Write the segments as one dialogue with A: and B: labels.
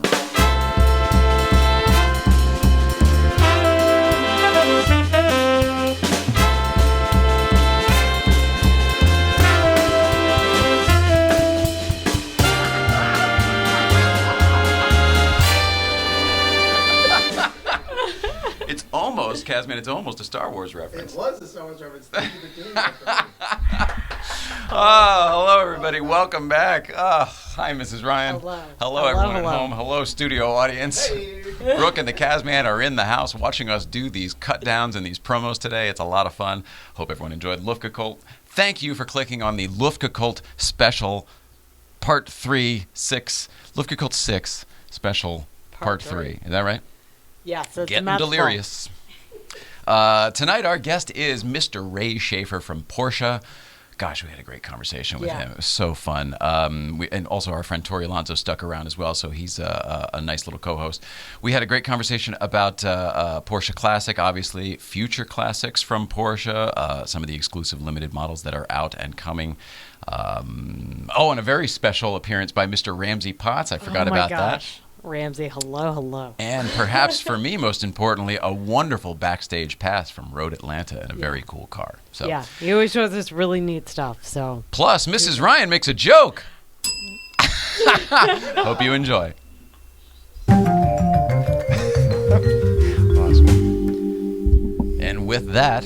A: that. It's almost, Kazman, it's almost a Star Wars reference.
B: It was a Star Wars reference. Thank you for doing that for me.
A: Hello, everybody. Welcome back. Hi, Mrs. Ryan.
C: Hello,
A: everyone at home. Hello, studio audience.
B: Hey.
A: Brooke and the Kazman are in the house watching us do these cut downs and these promos today. It's a lot of fun. Hope everyone enjoyed LUFTGEKUHLT. Thank you for clicking on the LUFTGEKUHLT special part 3, 6, LUFTGEKUHLT 6 special part 3. Is that right?
C: Yeah, so it's
A: Getting
C: a
A: delirious. Tonight, our guest is Mr. Ray Shaffer from Porsche. Gosh, we had a great conversation with him. It was so fun. And also our friend Tori Alonso stuck around as well, so he's a nice little co-host. We had a great conversation about Porsche Classic, obviously, future classics from Porsche, some of the exclusive limited models that are out and coming. And a very special appearance by Mr. Ramsey Potts. I forgot about that.
C: Ramsey, hello.
A: And perhaps for me, most importantly, a wonderful backstage pass from Road Atlanta in a very cool car. So
C: yeah, he always shows us really neat stuff. So
A: plus, Mrs. Ryan makes a joke. Hope you enjoy. Awesome. And with that,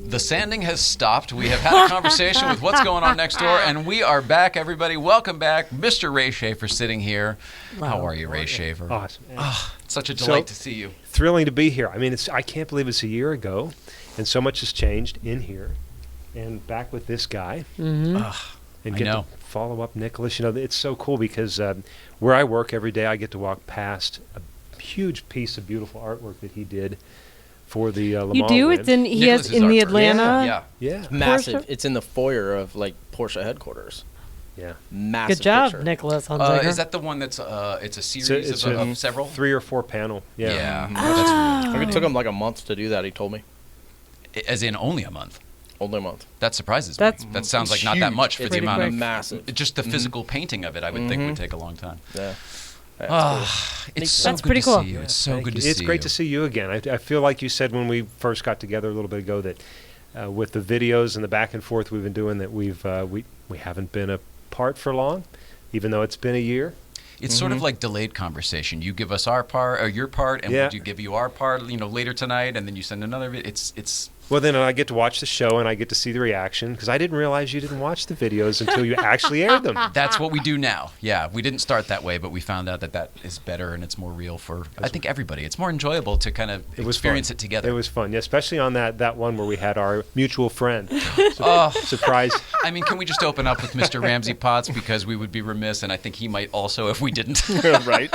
A: the sanding has stopped. We have had a conversation with what's going on next door, and we are back, everybody. Welcome back. Mr. Ray Shaffer sitting here. How are you, Ray Shaffer?
D: Awesome.
A: It's such a delight to see you.
D: Thrilling to be here. I mean, I can't believe it's a year ago, and so much has changed in here. And back with this guy.
C: Mm-hmm.
D: And get to follow up Nicholas. You know, it's so cool because where I work every day, I get to walk past a huge piece of beautiful artwork that he did for the Le Mans.
C: You do?
D: win.
C: It's in
A: Nicholas's
C: the
A: artwork.
C: Atlanta.
D: Yeah.
E: Massive.
C: Porsche?
E: It's in the foyer of like Porsche headquarters.
D: Yeah.
E: Massive.
C: Good job,
E: picture.
C: Nicholas Hunziker.
A: Is that the one that's it's a series
D: It's
A: of several?
D: 3 or 4 panel. Yeah.
A: That's really
E: It took him like a month to do that. He told me.
A: as in only a month.
E: Only a month.
A: That surprises
C: That's
A: me. That sounds like
E: It's
A: not that
E: huge.
A: much for
E: It's
A: the amount of
E: massive.
A: just the physical painting of it. I would think would take a long time.
E: Yeah.
A: It's so
C: That's
A: good
C: pretty
A: to
C: cool.
A: see you. It's so
D: Thank
A: good
D: you.
A: to see you.
D: It's great to see you again. I feel like you said when we first got together a little bit ago that with the videos and the back and forth we've been doing that we haven't been apart for long, even though it's been a year.
A: It's sort of like delayed conversation. You give us our part or your part, and we'll give you our part, later tonight, and then you send another. It's.
D: Well, then I get to watch the show and I get to see the reaction because I didn't realize you didn't watch the videos until you actually aired them.
A: That's what we do now. Yeah, we didn't start that way, but we found out that is better and it's more real for, I think, everybody. It's more enjoyable to kind of experience it together.
D: It was fun, yeah, especially on that one where we had our mutual friend. Surprise.
A: I mean, can we just open up with Mr. Ramsey Potts because we would be remiss, and I think he might also if we didn't.
D: Right.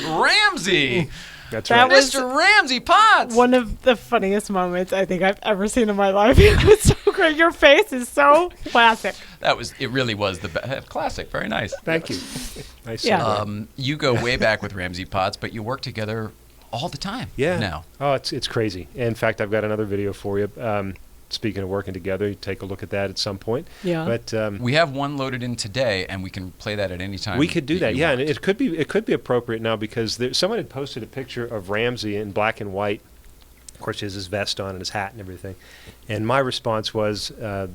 A: Ramsey!
D: That's
C: That
D: right.
C: was
A: Mr. Ramsey Potts!
C: one of the funniest moments I think I've ever seen in my life. It was so great. Your face is so classic.
A: It really was the classic. Very nice.
D: Thank you. Nice.
C: Yeah.
D: segue.
A: You go way back with Ramsey Potts, but you work together all the time.
D: Yeah.
A: Now.
D: Oh, it's crazy. In fact, I've got another video for you. Speaking of working together, you take a look at that at some point.
C: Yeah.
D: But
A: We have one loaded in today, and we can play that at any time.
D: we could do that.
A: you
D: Yeah,
A: want.
D: and it could be appropriate now because someone had posted a picture of Ramsey in black and white. Of course, he has his vest on and his hat and everything. And my response was, the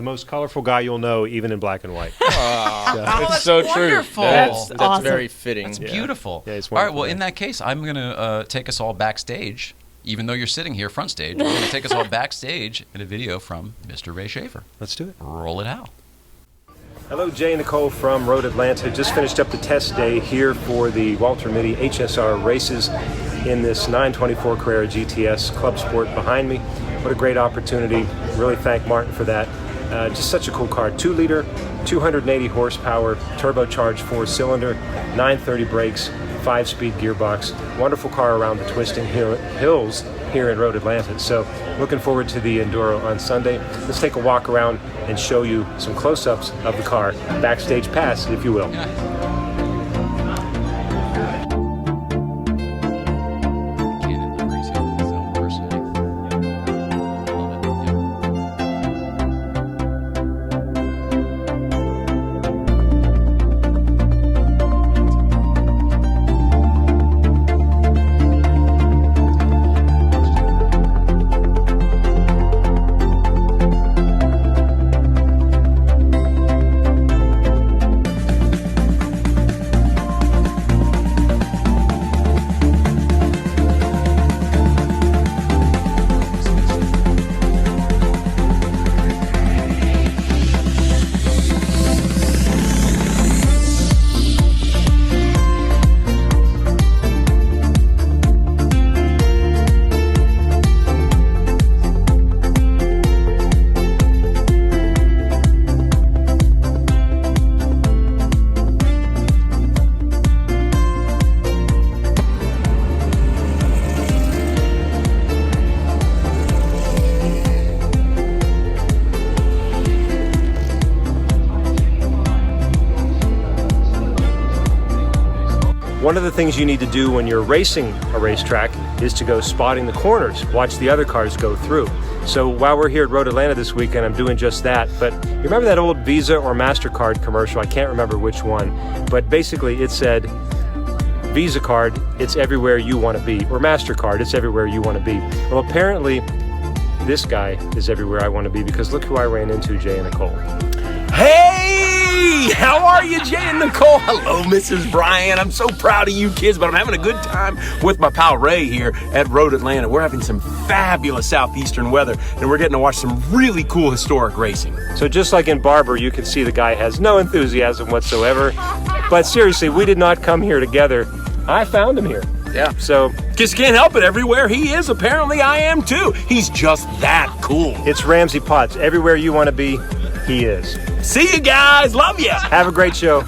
D: most colorful guy you'll know, even in black and white.
E: It's so true.
A: wonderful.
C: That's
E: That's
C: awesome.
E: very fitting.
A: That's beautiful.
D: Yeah, it's
A: all right,
D: wonderful,
A: well,
D: yeah.
A: in that case, I'm going to take us all backstage. Even though you're sitting here front stage, we're going to take us all backstage in a video from Mr. Ray Shaffer.
D: Let's do it.
A: Roll it out.
D: Hello, Jay and Nicole from Road Atlanta. Just finished up the test day here for the Walter Mitty HSR races in this 924 Carrera GTS Club Sport behind me. What a great opportunity. Really thank Martin for that. Just such a cool car. 2-liter, 280 horsepower, turbocharged 4-cylinder, 930 brakes, 5-speed gearbox. Wonderful car around the twisting hills here in Road Atlanta. So looking forward to the Enduro on Sunday. Let's take a walk around and show you some close-ups of the car. Backstage pass, if you will. One of the things you need to do when you're racing a racetrack is to go spotting the corners, watch the other cars go through. So while we're here at Road Atlanta this weekend, I'm doing just that. But you remember that old Visa or MasterCard commercial? I can't remember which one, but basically it said, Visa card, it's everywhere you want to be, or MasterCard, it's everywhere you want to be. Well, apparently this guy is everywhere I want to be, because look who I ran into, Jay and Nicole.
F: Hey, how are you, Jay and Nicole? Hello, Mrs. Bryan. I'm so proud of you kids, but I'm having a good time with my pal Ray here at Road Atlanta. We're having some fabulous southeastern weather, and we're getting to watch some really cool historic racing.
D: So just like in Barber, you can see the guy has no enthusiasm whatsoever. But seriously, we did not come here together. I found him here.
F: Yeah.
D: So
F: Just can't help it. Everywhere he is, apparently I am too. He's just that cool.
D: it's Ramsey Potts. Everywhere you want to be, he is.
F: See you guys. Love ya.
D: Have a great show.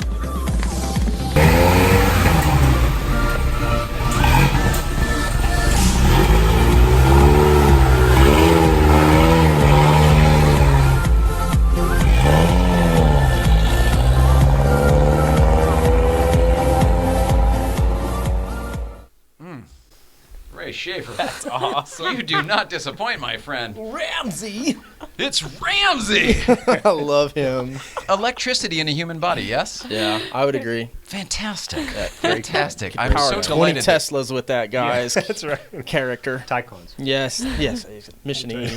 A: Ray Shaffer. That's awesome. You do not disappoint, my friend.
E: Ramsey.
A: It's Ramsey.
E: I love him.
A: Electricity in a human body, yes?
E: Yeah, I would agree.
A: Fantastic. Fantastic. I'm
E: Power
A: so
E: 20
A: delighted. that-
E: Teslas with that guy's character.
D: Tycons.
E: Yes, Mission E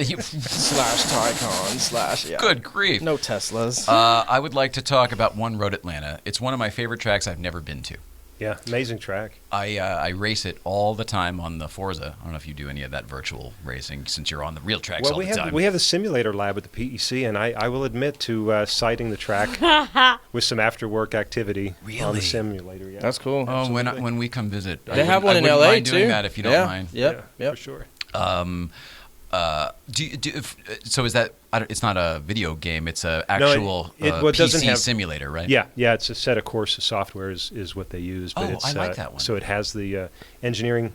E: slash Tycon slash, yeah.
A: Good grief.
E: No Teslas.
A: I would like to talk about One Road Atlanta. It's one of my favorite tracks I've never been to.
D: Yeah, amazing track.
A: I race it all the time on the Forza. I don't know if you do any of that virtual racing since you're on the real tracks
D: Well,
A: all the time.
D: we have the simulator lab at the PEC, and I will admit to sighting the track with some after-work activity on
A: Really?
D: the simulator. Yeah,
E: That's cool.
A: Oh, when we come visit,
E: They have one in
A: I wouldn't
E: LA
A: mind
E: too.
A: doing that if you don't mind.
E: Yep.
D: for sure.
A: So is that? It's not a video game. It's a actual
D: it doesn't
A: PC
D: have-
A: simulator, right?
D: Yeah, it's a set of course of software is what they use. But
A: Oh,
D: it's,
A: I like that one.
D: So it has the engineering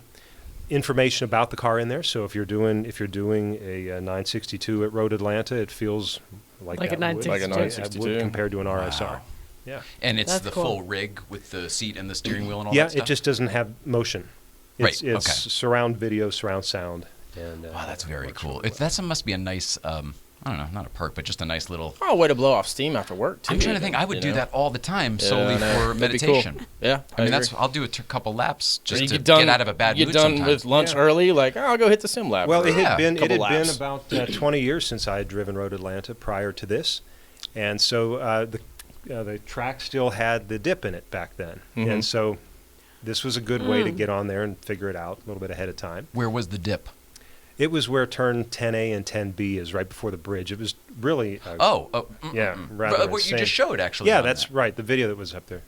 D: information about the car in there. So if you're doing a 962 at Road Atlanta, it feels like
C: Like a
D: that would-
C: 962.
E: Like a
D: yeah, it
E: 962.
D: would compared to an RSR.
A: Wow.
D: Yeah,
A: And it's
C: That's
A: the
C: cool.
A: full rig with the seat and the steering wheel and all
D: yeah.
A: that stuff?
D: It just doesn't have motion. It's,
A: Right,
D: It's
A: okay.
D: surround video, surround sound. And
A: Wow, that's
D: it
A: very
D: works
A: cool.
D: really well.
A: That must be a nice, I don't know, not a perk, but just a nice little...
E: Oh, way to blow off steam after work, too.
A: I'm trying to think. I would
E: you
A: do
E: know?
A: that all the time
E: Yeah,
A: solely
E: I know.
A: for
E: That'd be cool.
A: meditation.
E: Yeah,
A: I mean,
E: agree.
A: I'll do a couple laps just
E: You
A: to
E: get
A: get out of a bad
E: you
A: mood
E: get done
A: sometimes.
E: with lunch
D: Yeah.
E: early, like, oh, I'll go hit the sim lab.
D: Well,
E: for
D: it had been
E: couple laps.
D: about 20 years since I had driven Road Atlanta prior to this, and so the track still had the dip in it back then,
E: Mhm.
D: and so this was a good way to get on there and figure it out a little bit ahead of time.
A: Where was the dip?
D: It was where turn 10A and 10B is, right before the bridge. It was really yeah, rather
A: But what you
D: insane.
A: just showed, actually.
D: Yeah,
A: on
D: that's
A: that.
D: right. The video that was up there,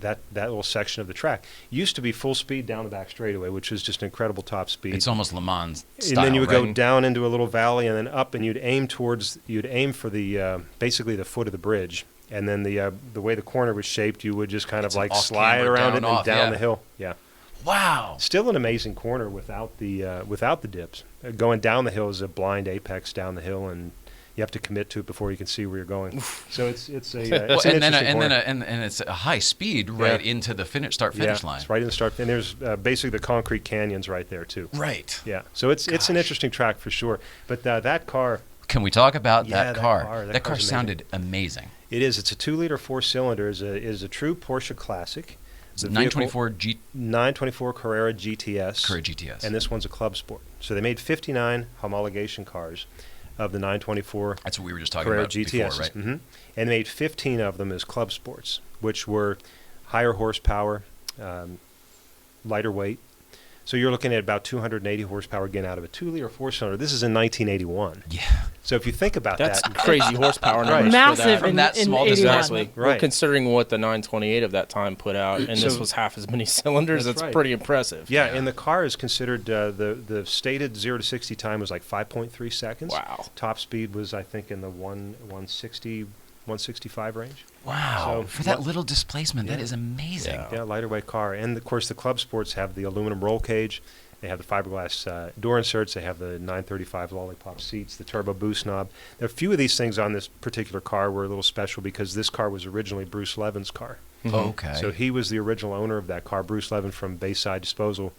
D: that little section of the track used to be full speed down the back straightaway, which was just an incredible top speed.
A: It's almost Le Mans
D: And
A: style,
D: then you would
A: right?
D: go down into a little valley and then up, and you'd aim for the basically the foot of the bridge, and then the way the corner was shaped, you would just kind
A: It's
D: of
A: an
D: like slide
A: off-camber
D: around
A: down
D: it and
A: off,
D: down
A: yeah.
D: the hill. Yeah,
A: Wow.
D: still an amazing corner without the dips. Going down the hill is a blind apex down the hill, and you have to commit to it before you can see where you're going. So it's
A: Well,
D: an
A: and then
D: interesting corner.
A: and it's a high speed right
D: Yeah.
A: into the start finish
D: Yeah,
A: line.
D: it's right in the start, and there's basically the concrete canyons right there too.
A: Right.
D: Yeah, so it's an
A: Gosh.
D: interesting track for sure. But that car,
A: Can we talk about
D: Yeah,
A: that
D: that
A: car?
D: car- that
A: That car
D: car's amazing.
A: sounded amazing.
D: it's a 2-liter 4-cylinder. is a true Porsche Classic.
A: It's a
D: The vehicle-
A: 924
D: 924 Carrera GTS.
A: Carrera GTS.
D: And this one's a club sport. So they made 59 homologation cars of the 924
A: That's what we were just talking
D: Carrera
A: about
D: GTS.
A: before, right?
D: And they made 15 of them as club sports, which were higher horsepower, lighter weight. So you're looking at about 280 horsepower again out of a 2-liter 4-cylinder. This is in 1981.
A: Yeah.
D: So if you think about
E: That's
D: that,
E: crazy horsepower numbers.
C: Massive
E: For that.
A: From
C: in,
A: that
C: in
A: small
C: 81.
A: distance.
E: Exactly.
D: Right.
E: Well, considering what the 928 of that time put out, and this
D: So-
E: was half as many cylinders,
D: That's
E: that's
D: right.
E: pretty impressive.
D: yeah, and the car is considered the stated 0 to 60 time was like 5.3 seconds.
E: Wow.
D: Top speed was, I think, in the 160, 165 range.
A: Wow.
D: So
A: For that
D: what-
A: little displacement, that
D: Yeah.
A: is amazing.
E: Yeah.
D: Yeah, lighter weight car. And of course, the club sports have the aluminum roll cage. They have the fiberglass door inserts. They have the 935 lollipop seats, the turbo boost knob. There are a few of these things on this particular car were a little special because this car was originally Bruce Levin's car.
A: Okay.
D: So he was the original owner of that car, Bruce Levin from Bayside Disposal.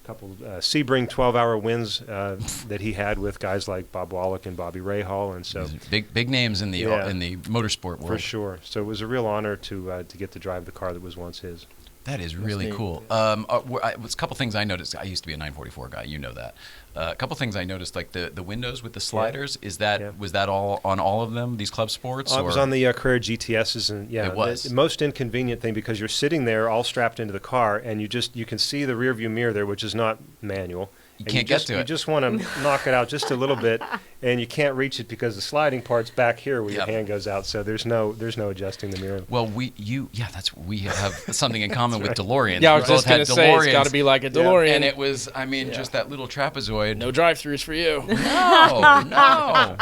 D: A couple Sebring 12-hour wins that he had with guys like Bob Wallach and Bobby Rahal, and so
A: big names in the motorsport world.
D: for sure. So it was a real honor to get to drive the car that was once his.
A: That is really cool. A couple things I noticed. I used to be a 944 guy. You know that. A couple things I noticed, like the windows with the sliders. Is that was that all on all of them? These club sports?
D: It was on the Carrera GTSs, and
A: it was
D: the most inconvenient thing because you're sitting there all strapped into the car, and you can see the rearview mirror there, which is not manual.
A: You can't get to it.
D: You just want to knock it out just a little bit, and you can't reach it because the sliding part's back here where your hand goes out. So there's no adjusting the mirror.
A: Well, we have something in common with DeLoreans.
E: Yeah, I
A: we
E: was
A: both
E: just gonna
A: had
E: say it's got to be like a DeLorean.
A: and it was, just that little trapezoid.
E: No drive-throughs for you.
A: No.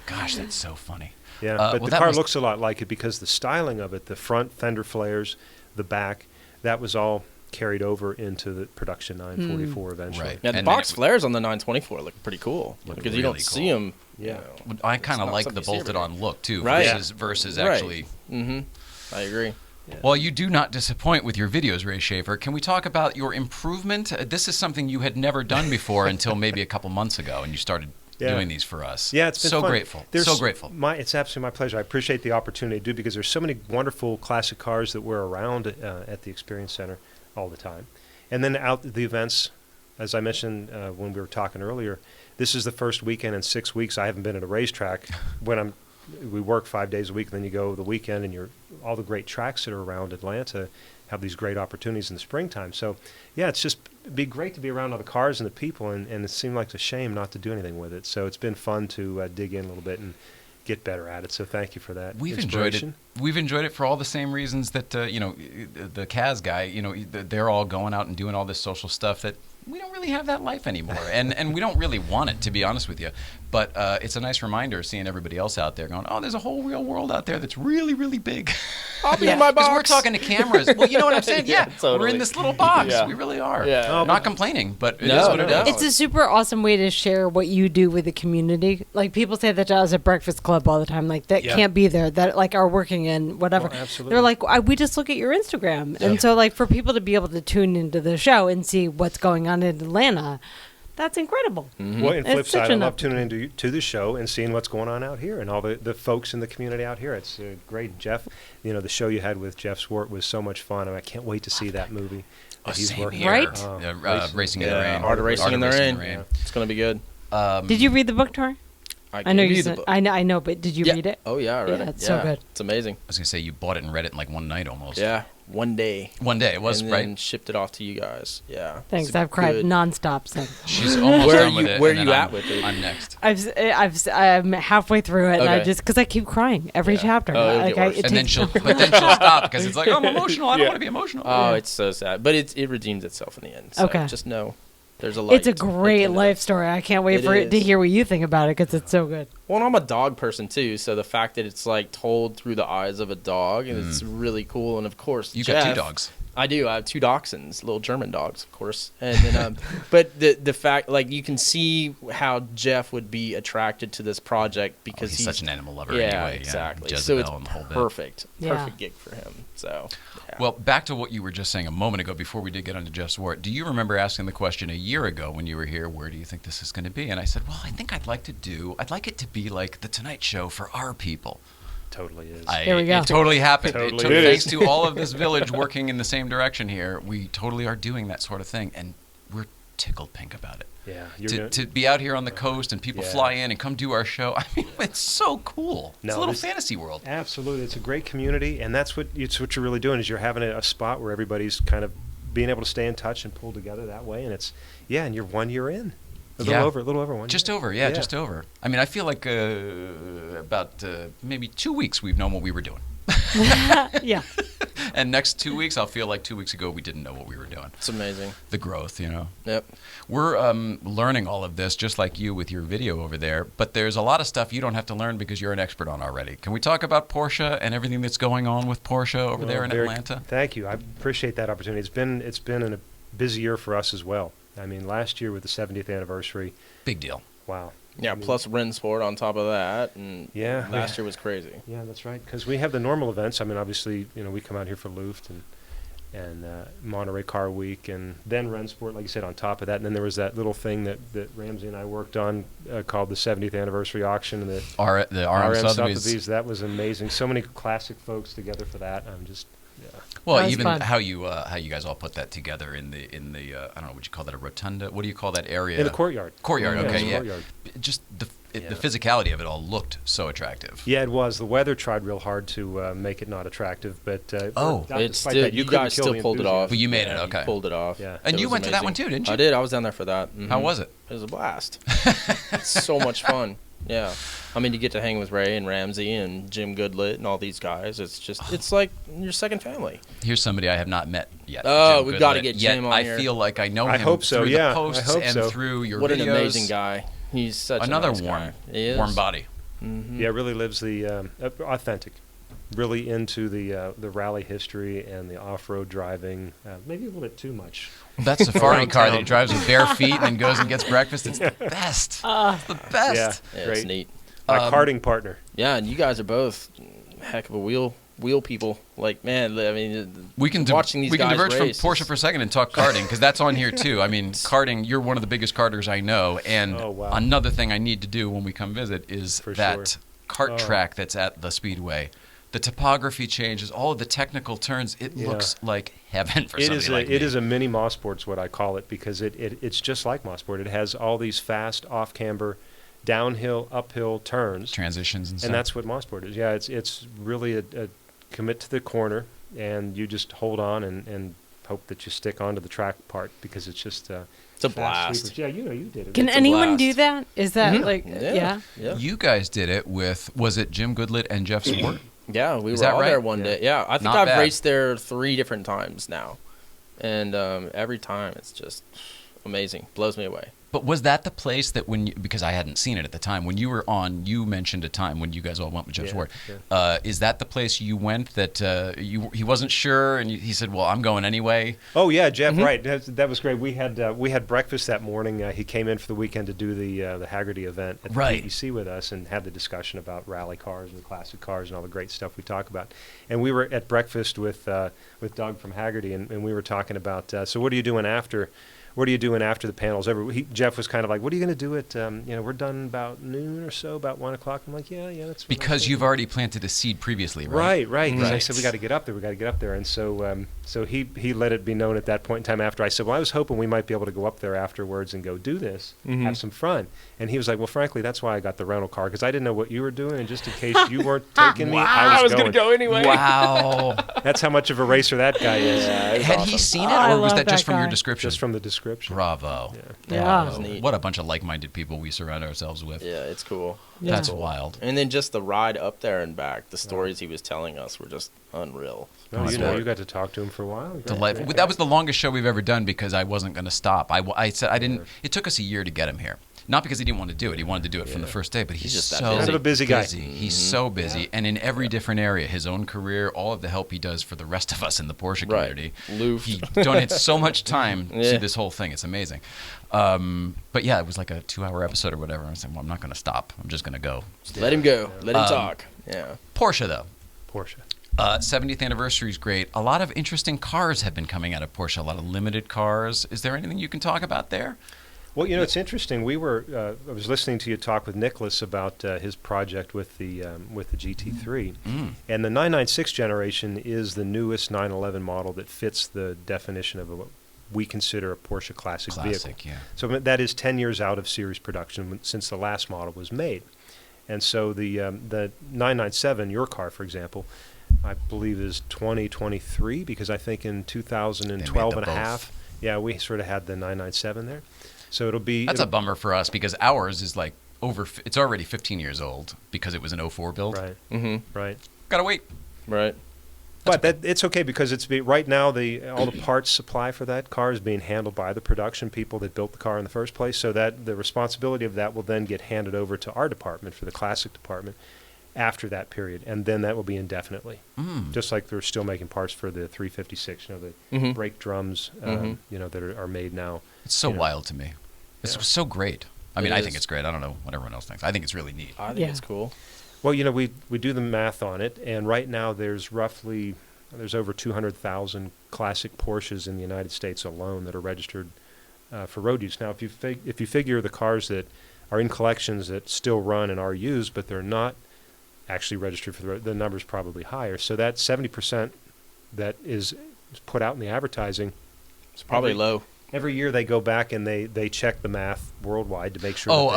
A: Gosh, that's so funny.
D: Yeah, but the car looks a lot like it because the styling of it, the front fender flares, the back, that was all carried over into the production 944 eventually.
A: Right.
E: Yeah, the box flares on the 924 look pretty cool because you
A: really
E: don't see them.
D: Yeah.
A: I kind of like the bolted-on look too, versus actually.
E: Mm-hmm. I agree.
D: Yeah.
A: Well, you do not disappoint with your videos, Ray Schaefer. Can we talk about your improvement? This is something you had never done before until maybe a couple months ago, and you started doing these for us.
D: Yeah, it's been
A: so
D: fun.
A: grateful.
D: So
A: grateful.
D: It's absolutely my pleasure. I appreciate the opportunity to do because there's so many wonderful classic cars that were around at the Experience Center all the time. And then out at the events, as I mentioned when we were talking earlier, this is the first weekend in 6 weeks I haven't been at a racetrack. We work 5 days a week, and then you go the weekend, and all the great tracks that are around Atlanta have these great opportunities in the springtime. So, yeah, it's just be great to be around all the cars and the people, and it seemed like a shame not to do anything with it. So it's been fun to dig in a little bit and get better at it. So thank you for that.
A: We've enjoyed it. We've enjoyed it for all the same reasons that the Kaz guy. They're all going out and doing all this social stuff that we don't really have that life anymore, and we don't really want it, to be honest with you. But it's a nice reminder seeing everybody else out there going, oh, there's a whole real world out there that's really, really big.
E: I'll be in my box.
A: Because we're talking to cameras. Well, you know what I'm saying? Yeah,
E: totally.
A: We're in this little box.
E: Yeah.
A: We really are.
E: Yeah.
A: Not complaining, but it is what it is.
C: It's a super awesome way to share what you do with the community. Like people say that to us at Breakfast Club all the time, like that can't be there, that like are working in whatever.
D: Oh, absolutely.
C: They're like, we just look at your Instagram. And so like for people to be able to tune into the show and see what's going on in Atlanta, that's incredible.
D: Mm-hmm. Well, and flip side, I love tuning into the show and seeing what's going on out here and all the folks in the community out here. It's great. Jeff, the show you had with Jeff Swart was so much fun. I can't wait to see that movie.
A: Same here.
C: Right?
A: Racing in the Rain.
E: Art of Racing in the Rain. Yeah. It's going to be good.
C: Did you read the book, Tori?
E: I know you said.
C: I know, but did you read it?
E: Oh yeah, I read it.
C: It's so good.
E: It's amazing.
A: I was gonna say you bought it and read it in like one night almost.
E: Yeah, one day.
A: It was
E: and
A: right.
E: And shipped it off to you guys. Yeah.
C: Thanks. I've cried nonstop since.
A: She's almost done with it.
E: Where are you at with it?
A: I'm next.
C: I'm halfway through it, and I just because I keep crying every chapter.
A: And then she'll stop because it's like, oh, I'm emotional. I don't want to be emotional.
E: Oh, it's so sad, but it redeems itself in the end. So just know. There's a light.
C: It's a great life story. I can't wait to hear what you think about it because it's so good.
E: Well, and I'm a dog person too, so the fact that it's like told through the eyes of a dog, and it's really cool. And of course,
A: you got 2 dogs.
E: I do. I have 2 dachshunds, little German dogs, of course. And then, but the fact, like, you can see how Jeff would be attracted to this project because
A: he's such an animal lover.
E: Yeah,
A: anyway.
E: exactly.
A: Jezebel
E: so
A: and the whole bit.
E: Perfect gig for him. So. Yeah.
A: Well, back to what you were just saying a moment ago before we did get onto Jeff Swart. Do you remember asking the question a year ago when you were here, where do you think this is going to be? And I said, well, I think I'd like it to be like The Tonight Show for our people.
D: Totally is.
C: There we go.
A: It totally happened. Thanks to all of this village working in the same direction here, we totally are doing that sort of thing, and we're tickled pink about it.
D: Yeah,
A: to be out here on the coast and people fly in and come do our show. I mean, it's so cool. It's a little fantasy world.
D: Absolutely, it's a great community, and that's what you're really doing is you're having a spot where everybody's kind of being able to stay in touch and pull together that way, and it's and you're 1 year in. A little over 1 year.
A: Just over. I mean, I feel like about maybe 2 weeks we've known what we were doing.
C: Yeah.
A: And next 2 weeks, I'll feel like 2 weeks ago we didn't know what we were doing.
E: It's amazing.
A: The growth,
E: Yep.
A: We're learning all of this just like you with your video over there, but there's a lot of stuff you don't have to learn because you're an expert on already. Can we talk about Porsche and everything that's going on with Porsche over there in Atlanta?
D: Thank you. I appreciate that opportunity. It's been a busy year for us as well. I mean, last year with the 70th anniversary.
A: Big deal.
D: Wow.
E: Yeah, plus Rensport on top of that, and
D: Yeah.
E: last year was crazy.
D: Yeah, that's right. Because we have the normal events. I mean, obviously, we come out here for Luft and Monterey Car Week, and then Rensport, like you said, on top of that. And then there was that little thing that Ramsey and I worked on called the 70th anniversary auction. And
A: The RM Sotheby's.
D: That was amazing. So many classic folks together for that. I'm just, yeah.
A: Well,
C: That
A: even
C: was fun.
A: how you guys all put that together in the I don't know, would you call that a rotunda? What do you call that area?
D: In the courtyard.
A: Courtyard,
D: Yeah,
A: okay,
D: the
A: yeah.
D: courtyard.
A: Just the physicality of it all looked so attractive.
D: Yeah, it was. The weather tried real hard to make it not attractive, but
E: It's
D: despite
E: still,
D: that,
E: you
D: couldn't
E: guys
D: kill
E: still
D: the
E: pulled it
D: enthusiasm.
E: off.
A: But you made it,
E: Yeah,
A: okay.
E: You pulled it off.
D: Yeah.
A: And
E: It
A: you
E: was
A: went to that
E: amazing.
A: one too, didn't you?
E: I did. I was down there for that. Mhm.
A: How was it?
E: It was a blast. It's so much fun. Yeah. I mean, you get to hang with Ray and Ramsey and Jim Goodlett and all these guys. It's like your second family.
A: Here's somebody I have not met yet.
E: Oh,
A: Jim
E: we've gotta
A: Goodlett.
E: get
A: Yet
E: Jim on
A: I
E: here.
A: feel like I know him
D: I hope so,
A: through
D: yeah.
A: the posts
D: I hope
A: and
D: so.
A: through your
E: What
A: videos.
E: an amazing guy. He's such
A: Another
E: a nice
A: warm,
E: guy. He is.
A: warm body.
E: Mhm.
D: Yeah, really lives the authentic. Really into the rally history and the off-road driving. Maybe a little bit too much.
A: That safari
D: Around
A: car that
D: town.
A: he drives with bare feet and then goes and gets breakfast. It's the best. It's the best.
D: Yeah,
E: Yeah,
D: great.
E: it's neat.
D: My karting partner.
E: Yeah, and you guys are both heck of a wheel people. Like, man, I mean,
A: We can
E: watching these
A: we can
E: guys
A: diverge
E: race
A: from Porsche for a second and talk karting because that's on here too. I mean, karting. You're one of the biggest karters I know, and
D: Oh, wow.
A: another thing I need to do when we come visit is
D: For
A: that
D: sure.
A: kart
D: Oh.
A: track that's at the speedway. The topography changes, all of the technical turns. It
D: Yeah.
A: looks like heaven for
D: It
A: somebody
D: is
A: like me.
D: it is a mini Mossport's what I call it because it's just like Mossport. It has all these fast off-camber, downhill, uphill turns,
A: Transitions and stuff.
D: and that's what Mossport is. Yeah, it's really a commit to the corner, and you just hold on and hope that you stick onto the track part because it's just
E: It's a
D: fast
E: blast.
D: sweepers. Yeah, you did it.
C: Can
E: It's a
C: anyone
E: blast.
C: do that? Is that
E: Mhm.
C: like, yeah?
E: Yeah.
A: You guys did it with, was it Jim Goodlett and Jeff Swart?
E: Yeah, we
A: Is
E: were
A: that
E: all
A: right?
E: there one day. Yeah, I think
A: Not
E: I've
A: bad.
E: raced there 3 different times now, and every time it's just amazing. Blows me away.
A: But was that the place that because I hadn't seen it at the time, when you were on, you mentioned a time when you guys all went with Jeff
D: Yeah,
A: Swart.
D: yeah.
A: Is that the place you went that he wasn't sure and he said, well, I'm going anyway?
D: Oh yeah, Jeff. Right, that was great. We had breakfast that morning. He came in for the weekend to do the Haggerty event at the
A: Right.
D: PEC with us and had the discussion about rally cars and classic cars and all the great stuff we talk about. And we were at breakfast with Doug from Haggerty, and we were talking about. So what are you doing after? What are you doing after the panels? Jeff was kind of like, "What are you going to do at? We're done about noon or so, about 1 o'clock." I'm like, "Yeah, that's what I'm
A: Because
D: thinking."
A: you've already planted a seed previously, right?
D: Right. 'Cause I
A: Right.
D: said we got to get up there. And so he let it be known at that point in time after I said, well, I was hoping we might be able to go up there afterwards and go do this, have some fun. And he was like, well, frankly, that's why I got the rental car because I didn't know what you were doing, and just in case you weren't taking me, I was going.
E: gonna go anyway.
A: Wow.
D: That's how much of a racer that guy is.
E: Yeah, it's
A: Had
E: awesome.
A: he seen it,
C: Oh, I
A: or was
C: love
A: that just
C: that
A: from your
C: guy.
A: description?
D: Just from the description.
A: Bravo.
C: Yeah.
A: Bravo.
E: That's neat.
A: What a bunch of like-minded people we surround ourselves with.
E: Yeah, it's cool.
C: Yeah.
A: That's wild.
E: And then just the ride up there and back, the stories he was telling us were just unreal.
D: No, you got to talk to him for a while.
A: Delightful. That was the longest show we've ever done because I wasn't going to stop. I said I didn't. It took us a year to get him here. Not because he didn't want to do it. He wanted to do it from the first day, but he's
E: just that
A: so
E: busy.
D: Kind of a busy guy.
A: He's so busy, and in every different area, his own career, all of the help he does for the rest of us in the Porsche
E: Right.
A: community.
E: Luft.
A: He donates so much time to
E: Yeah.
A: see this whole thing. It's amazing. But yeah, it was like a 2-hour episode or whatever. I said, well, I'm not going to stop. I'm just going to go.
E: Let him go. Let him talk. Yeah.
A: Porsche, though.
D: Porsche.
A: 70th anniversary is great. A lot of interesting cars have been coming out of Porsche. A lot of limited cars. Is there anything you can talk about there?
D: Well, it's interesting. I was listening to you talk with Nicholas about his project with the GT3, and the 996 generation is the newest 911 model that fits the definition of what we consider a Porsche Classic vehicle.
A: Yeah.
D: So that is 10 years out of series production since the last model was made, and so the 997, your car, for example, I believe is 2023 because I think in 2012 and a
A: both.
D: half, we sort of had the 997 there. So it'll be
A: That's a bummer for us because ours is like it's already 15 years old because it was an 04 build.
D: right,
E: Mm-hmm.
D: right.
A: Gotta wait.
E: Right.
D: But it's okay because right now all the parts supply for that car is being handled by the production people that built the car in the first place. So that the responsibility of that will then get handed over to our department for the classic department after that period, and then that will be indefinitely. Just like they're still making parts for the 356, the brake drums, that are made now.
A: It's so wild to me. It's so great. I mean, I think it's great. I don't know what everyone else thinks. I think it's really neat.
E: I think it's cool.
D: Well, we do the math on it, and right now there's over 200,000 classic Porsches in the United States alone that are registered for road use. Now, if you figure the cars that are in collections that still run and are used, but they're not actually registered for the road, the number's probably higher. So that 70% that is put out in the advertising,
E: It's probably low.
D: every year they go back and they check the math worldwide to make sure.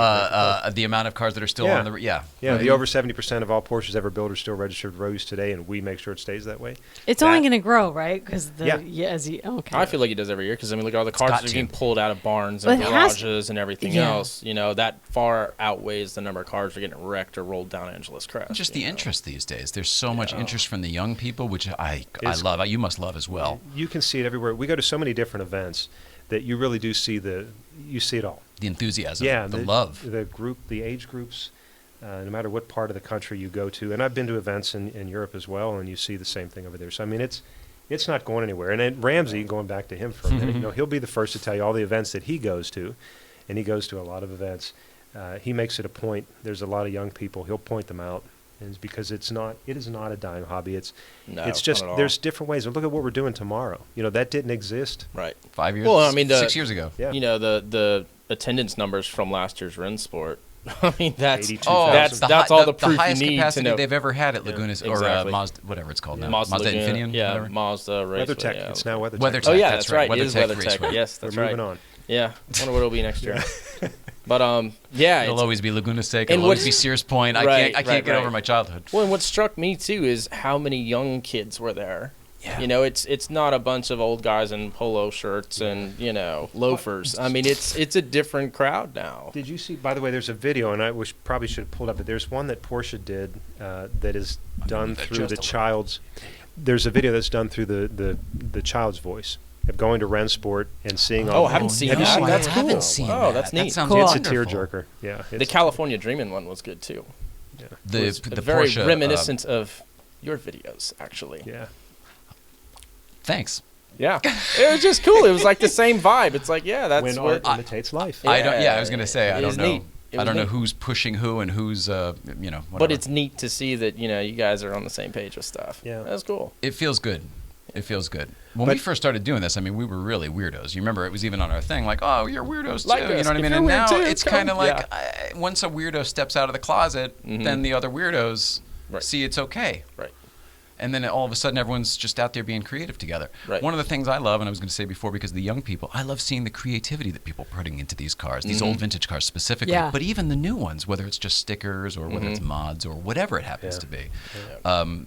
A: The amount of cars that are still on the
D: right. The over 70% of all Porsches ever built are still registered for road use today, and we make sure it stays that way.
C: It's only going to grow, right? Because
E: I feel like it does every year because look at all the cars that are getting pulled out of barns and garages and everything else. That far outweighs the number of cars that are getting wrecked or rolled down Angeles Crest.
A: Just the interest these days. There's so much interest from the young people, which I love. You must love as well.
D: You can see it everywhere. We go to so many different events that you really do see it all.
A: The enthusiasm, the love.
D: The age groups, no matter what part of the country you go to. And I've been to events in Europe as well, and you see the same thing over there. So, I mean, it's not going anywhere. And then Ramsey, going back to him for a minute, he'll be the first to tell you all the events that he goes to, and he goes to a lot of events. He makes it a point. There's a lot of young people. He'll point them out. And it's because it is not a dying hobby. It's just there's different ways. And look at what we're doing tomorrow. That didn't exist.
E: Right.
A: 5 years.
E: Well, I mean,
A: 6 years ago.
D: Yeah.
E: The attendance numbers from last year's Rennsport. I mean, that's
D: all
E: the proof
A: highest
E: you need
A: capacity
E: to know.
A: they've ever had at Laguna or Mazda, whatever it's called now.
E: Mazda
A: Infineon.
E: Yeah,
A: whatever.
E: Mazda Raceway.
D: WeatherTech.
E: Yeah.
D: It's now WeatherTech.
A: WeatherTech.
E: Oh yeah,
A: that's
E: right. It is
A: WeatherTech
E: WeatherTech.
A: Raceway.
E: Yes, that's
D: We're
E: right.
D: moving on.
E: Yeah, I wonder what it'll be next year. But
A: it'll always be Laguna Seca. It'll always be Sears Point. I can't get over my childhood.
E: Well, and what struck me too is how many young kids were there. Yeah. It's not a bunch of old guys in polo shirts and loafers. I mean, it's a different crowd now.
D: Did you see? By the way, there's a video, and I probably should have pulled up, but there's one that Porsche did that is done through the child's. There's a video that's done through the child's voice of going to Rennsport and seeing.
E: I haven't seen that.
D: Have you seen
E: That's
D: that?
E: cool.
A: I haven't seen that.
E: Oh, that's neat.
A: That sounds
C: Cool.
D: It's a
A: wonderful.
D: tearjerker. Yeah.
E: The California Dreamin' one was good too.
D: Yeah.
A: The
E: very
A: Porsche,
E: reminiscent of your videos, actually.
D: Yeah.
A: Thanks.
E: Yeah, it was just cool. It was like the same vibe. It's like, that's
D: when
E: what
D: art imitates life.
A: I was gonna say I don't know.
E: Neat.
A: I don't know who's pushing who and who's whatever.
E: But it's neat to see that you guys are on the same page with stuff.
D: Yeah,
E: that's cool.
A: It feels good. It feels good. When we first started doing this, I mean, we were really weirdos. You remember it was even on our thing, like, oh, you're weirdos too.
E: Like
A: You know
E: us.
A: what I
E: If
A: mean?
E: you're
A: And
E: weird
A: now
E: too,
A: it's
E: come.
A: kind of like once a weirdo steps out of the closet, then the other weirdos
E: Right.
A: see it's okay.
E: Right.
A: And then all of a sudden, everyone's just out there being creative together.
E: Right.
A: One of the things I love, and I was going to say before, because of the young people, I love seeing the creativity that people are putting into these cars, these old vintage cars specifically, but even the new ones, whether it's just stickers or whether it's mods or whatever it happens to be.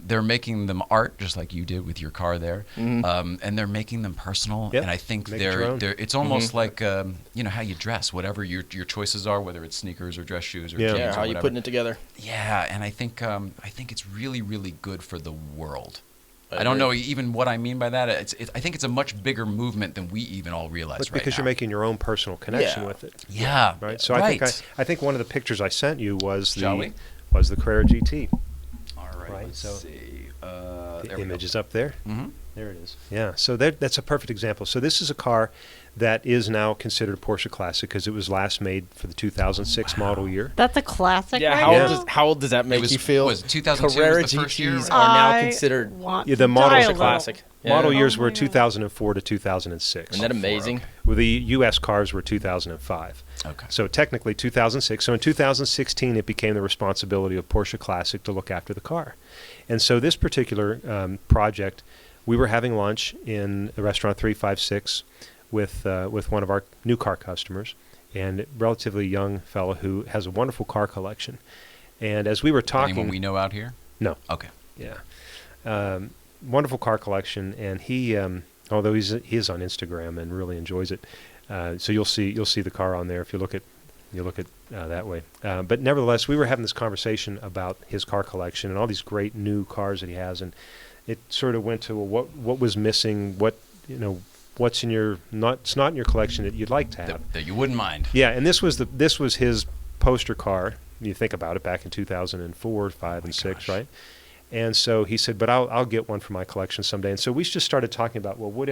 A: They're making them art, just like you did with your car there, and they're making them personal.
D: Yep.
A: And I think
D: Make it your own.
A: it's almost like how you dress, whatever your choices are, whether it's sneakers or dress shoes or jeans or
E: how you
A: whatever.
E: putting it together.
A: Yeah, and I think it's really, really good for the world. I don't know even what I mean by that. I think it's a much bigger movement than we even all realize right now.
D: Because you're making your own personal connection with it.
A: Yeah.
D: Right. So I think one of the pictures I sent you was the Carrera GT.
A: All right. Let's see.
D: The image is up there.
A: Mm-hmm.
D: There it is. Yeah. So that's a perfect example. So this is a car that is now considered a Porsche Classic because it was last made for the 2006 model year.
C: That's a classic.
E: Yeah.
C: Right
E: How old does that make you feel?
A: Was 2002
E: Carrera
A: was the first year?
E: GTs are now considered
D: the models
E: a classic.
D: Model years were 2004 to 2006.
E: Isn't that amazing?
D: Well, the U.S. cars were 2005.
A: Okay.
D: So technically 2006. So in 2016, it became the responsibility of Porsche Classic to look after the car. And so this particular project, we were having lunch in the restaurant 356 with one of our new car customers, and a relatively young fellow who has a wonderful car collection. And as we were talking,
A: Anyone we know out here?
D: No.
A: Okay.
D: Yeah. Wonderful car collection, and he, although he is on Instagram and really enjoys it, so you'll see the car on there if you look at that way. But nevertheless, we were having this conversation about his car collection and all these great new cars that he has, and it sort of went to what was missing, what's in your it's not in your collection that you'd like to have
A: that you wouldn't mind.
D: Yeah, and this was his poster car. You think about it, back in 2004, 5, and 6, right? And so he said, but I'll get one for my collection someday. And so we just started talking about, well, what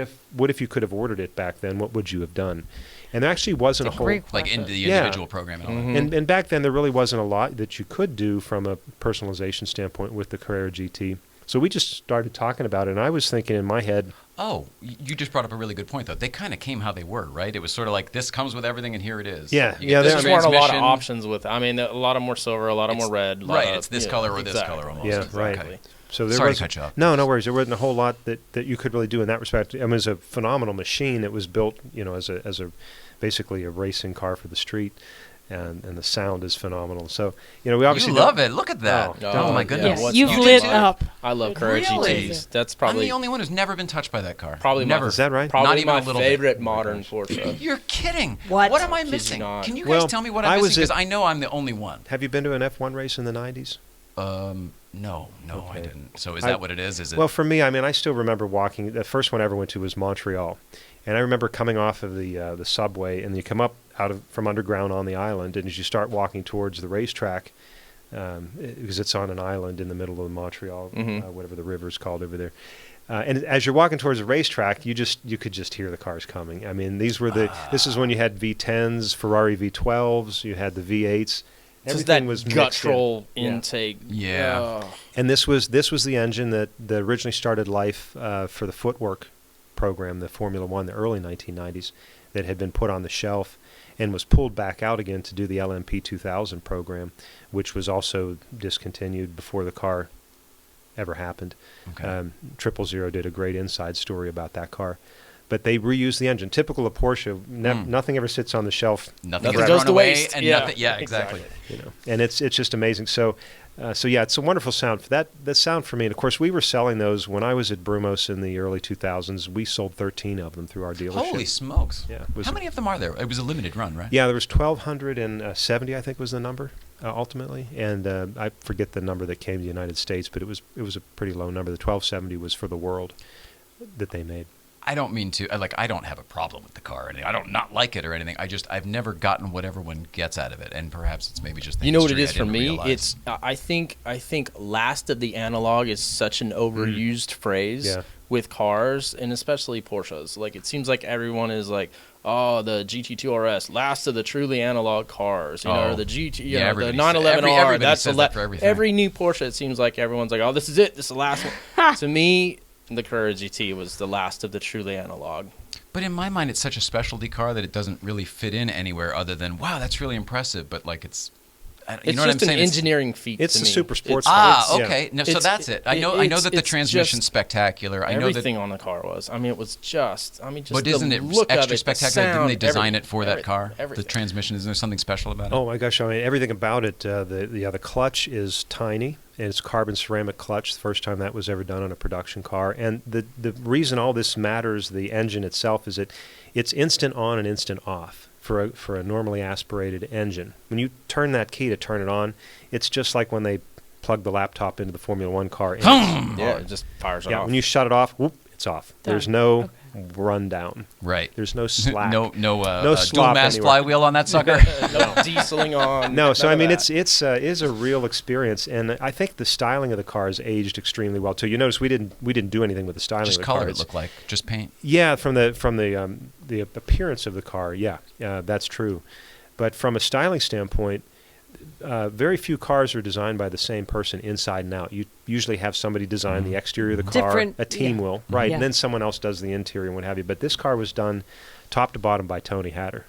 D: if you could have ordered it back then? What would you have done? And there actually wasn't a whole...
A: Like in the individual program and all that.
D: And back then, there really wasn't a lot that you could do from a personalization standpoint with the Carrera GT. So we just started talking about it, and I was thinking in my head...
A: Oh, you just brought up a really good point, though. They kind of came how they were, right? It was sort of like, this comes with everything, and here it is.
D: Yeah.
A: You get this
E: There weren't a lot of
A: transmission.
E: options with it. I mean, a lot of more silver, a lot of more red.
A: Right, it's this color or this color almost.
D: Yeah,
A: Exactly.
D: right. So there
A: Sorry
D: was
A: to cut you off.
D: No worries. There wasn't a whole lot that you could really do in that respect. I mean, it was a phenomenal machine. It was built, as a basically a racing car for the street, and the sound is phenomenal. So, we obviously
A: You love it. Look at that. Oh my goodness.
C: Yes, you've lit up.
E: I love Carrera
A: Really?
E: GTs. That's
A: I'm
E: probably
A: the only one who's never been touched by that car.
E: probably
A: never.
D: Is that right?
E: Probably
A: Not even
E: my
A: a little bit.
E: favorite modern Porsche.
A: You're kidding.
C: What?
A: What am I
E: Kid you
A: missing?
E: not.
A: Can you guys
D: Well,
A: tell me what
D: I
A: I'm
D: was
A: missing? Because
D: at-
A: I know I'm the only one.
D: Have you been to an F1 race in the 90s?
A: No, I
D: Okay.
A: didn't. So is that what it is? Is it?
D: Well, for me, I mean, I still remember walking. The first one I ever went to was Montreal, and I remember coming off of the subway, and you come up from underground on the island, and as you start walking towards the racetrack, because it's on an island in the middle of Montreal, whatever the river's called over there. And as you're walking towards the racetrack, you could just hear the cars coming. I mean, this is when you had V10s, Ferrari V12s, you had the V8s. Everything was mixed in.
E: guttural intake.
A: Yeah.
E: Oh.
D: And this was the engine that originally started life for the footwork program, the Formula One, the early 1990s, that had been put on the shelf and was pulled back out again to do the LMP 2000 program, which was also discontinued before the car ever happened.
A: Okay.
D: 000 did a great inside story about that car. But they reused the engine. Typical of Porsche, nothing ever sits on the shelf.
A: Nothing
E: Nothing
A: gets
E: goes
A: thrown
E: to
A: away,
E: waste.
A: and
E: Yeah.
A: nothing. Yeah, exactly.
D: And it's just amazing. So yeah, it's a wonderful sound. That sound for me, and of course, we were selling those when I was at Brumos in the early 2000s. We sold 13 of them through our dealership.
A: Holy smokes!
D: Yeah, it was
A: How many of them are there? It was a limited run, right?
D: Yeah, there was 1,270, I think, was the number ultimately, and I forget the number that came to the United States, but it was a pretty low number. The 1,270 was for the world that they made.
A: I don't mean to. I don't have a problem with the car, and I don't not like it or anything. I've never gotten what everyone gets out of it, and perhaps it's maybe just the
E: You know what it
A: history
E: is
A: I
E: for
A: didn't
E: me?
A: realize.
E: It's I think last of the analog is such an overused phrase
D: Yeah.
E: with cars, and especially Porsches. Like, it seems like everyone is like, oh, the GT2 RS, last of the truly analog cars, or the GT,
A: Yeah,
E: the
A: everybody
E: 911R.
A: everybody
E: That's
A: says that for everything.
E: every new Porsche. It seems like everyone's like, oh, this is it. This is the last one. To me, the Carrera GT was the last of the truly analog.
A: But in my mind, it's such a specialty car that it doesn't really fit in anywhere other than, wow, that's really impressive. But like
E: It's
A: know what
E: just
A: I'm
E: an
A: saying?
E: engineering feat.
D: It's
E: to
D: the
E: me.
D: super sports
E: It's-
D: car.
A: Okay. No, so
E: It's-
A: that's it. I know that the
E: it's
A: transmission's
E: just
A: spectacular. I know that.
E: Everything on the car was. I mean, it was just.
A: But isn't
E: the
A: it
E: look of
A: extra
E: it, the
A: spectacular? Didn't
E: sound,
A: they design
E: everything,
A: it for that car?
E: Everything.
A: The transmission, isn't there something special about it?
D: Oh my gosh! I mean, everything about it. The clutch is tiny. And it's carbon ceramic clutch. The first time that was ever done on a production car. And the reason all this matters, the engine itself, is that it's instant on and instant off for a normally aspirated engine. When you turn that key to turn it on, it's just like when they plug the laptop into the Formula One car.
E: Yeah, it just fires
D: Yeah,
E: off.
D: when you shut it off, whoop, it's off.
C: Done.
D: There's no rundown.
A: Right.
D: There's no slack.
A: No
D: No
A: dual
D: slop
A: mass
D: anywhere.
A: flywheel on that sucker.
E: No dieseling on.
D: No, so
E: none
D: I
E: of
D: mean,
E: that.
D: it is a real experience, and I think the styling of the car has aged extremely well too. You notice we didn't do anything with the styling
A: Just
D: of the car.
A: color it
D: It's-
A: look like. Just paint.
D: Yeah, from the appearance of the car, yeah, that's true. But from a styling standpoint, very few cars are designed by the same person inside and out. You usually have somebody design the exterior of the car,
C: Different-
D: a team
C: yeah.
D: will, right,
C: Yeah.
D: and then someone else does the interior and what have you. But this car was done top to bottom by Tony Hatter.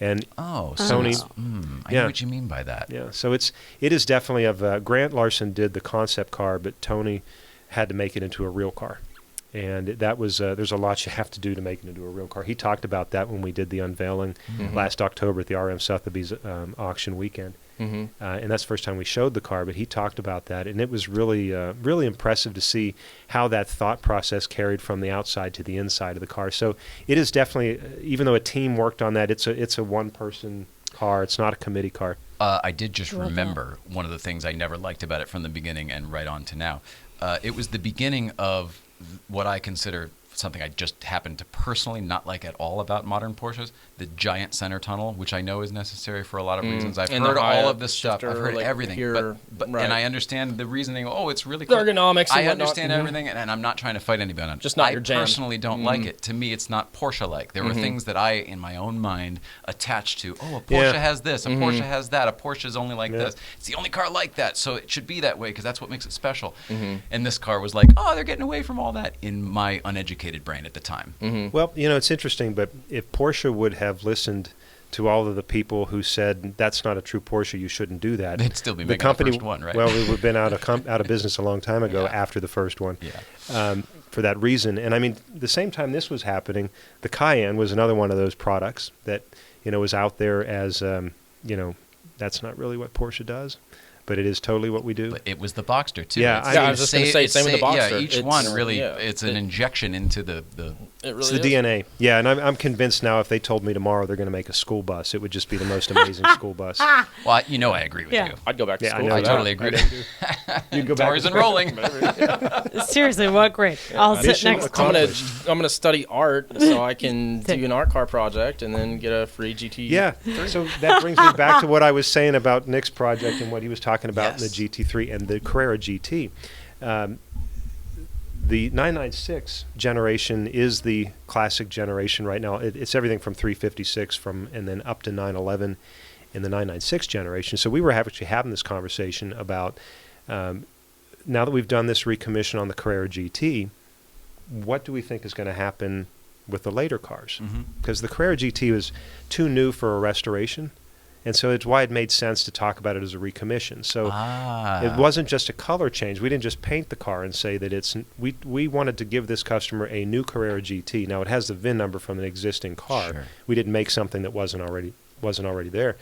D: And
A: Oh,
D: Tony-
A: so I
D: yeah.
A: know what you mean by that.
D: yeah, so it is definitely Grant Larson did the concept car, but Tony had to make it into a real car. And that was there's a lot you have to do to make it into a real car. He talked about that when we did the unveiling last October at the RM Sotheby's auction weekend. And that's the first time we showed the car, but he talked about that, and it was really really impressive to see how that thought process carried from the outside to the inside of the car. So it is definitely, even though a team worked on that, it's a one-person car. It's not a committee car.
A: I did just remember one of the things I never liked about it from the beginning and right on to now. It was the beginning of what I consider something I just happen to personally not like at all about modern Porsches, the giant center tunnel, which I know is necessary for a lot of reasons. I've
E: And
A: heard
E: the
A: all
E: high
A: of this stuff. I've
E: shifter,
A: heard
E: like,
A: everything.
E: pure-
A: But
E: right.
A: and I understand the reasoning. Oh, it's really
E: The
A: cool.
E: ergonomics and
A: I
E: whatnot.
A: understand
E: Mhm.
A: everything, and I'm not trying to fight anybody on it.
E: Just not
A: I
E: your jam.
A: personally don't like it. To me, it's not Porsche-like. There were things that I, in my own mind, attached to. Oh, a Porsche has this. A Porsche has that. A Porsche is only like this. It's the only car like that, so it should be that way because that's what makes it special. And this car was like, oh, they're getting away from all that in my uneducated brain at the time.
D: Well, it's interesting, but if Porsche would have listened to all of the people who said that's not a true Porsche, you shouldn't do that,
A: They'd still be
D: the
A: making
D: company,
A: the first one, right?
D: Well, we would have been out of business a long time ago after the first one. For that reason. And I mean, the same time this was happening, the Cayenne was another one of those products that was out there as that's not really what Porsche does. But it is totally what we do.
A: But it was the Boxster too.
D: Yeah,
A: It's-
D: I
E: was just going to say, same with the Boxster.
A: Yeah, each
E: It's-
A: one really,
E: yeah,
A: it's an injection into the
E: It really
D: It's the
E: is.
D: DNA. Yeah, and I'm convinced now if they told me tomorrow they're going to make a school bus, it would just be the most amazing school bus.
A: well, I agree with
C: Yeah.
A: you.
E: I'd go back to
D: Yeah, I
E: school.
D: know
A: I
D: you
A: totally
D: would.
A: agree.
D: You'd go back
A: Stories
D: to
A: and rolling.
C: Seriously, what grade? I'll sit
D: Mission
C: next to
E: I'm
C: you.
E: gonna study art so I can do an art car project and then get a free GT.
D: Yeah, so that brings me back to what I was saying about Nick's project and what he was talking about in the
A: Yes.
D: GT3 and the Carrera GT. The 996 generation is the classic generation right now. It's everything from 356 and then up to 911 in the 996 generation. So we were actually having this conversation about now that we've done this recommission on the Carrera GT, what do we think is going to happen with the later cars? Because the Carrera GT was too new for a restoration. And so it's why it made sense to talk about it as a recommission. So it wasn't just a color change. We didn't just paint the car and say that it's. We wanted to give this customer a new Carrera GT. Now it has the VIN number from an existing car.
A: Sure.
D: We didn't make something that wasn't already there.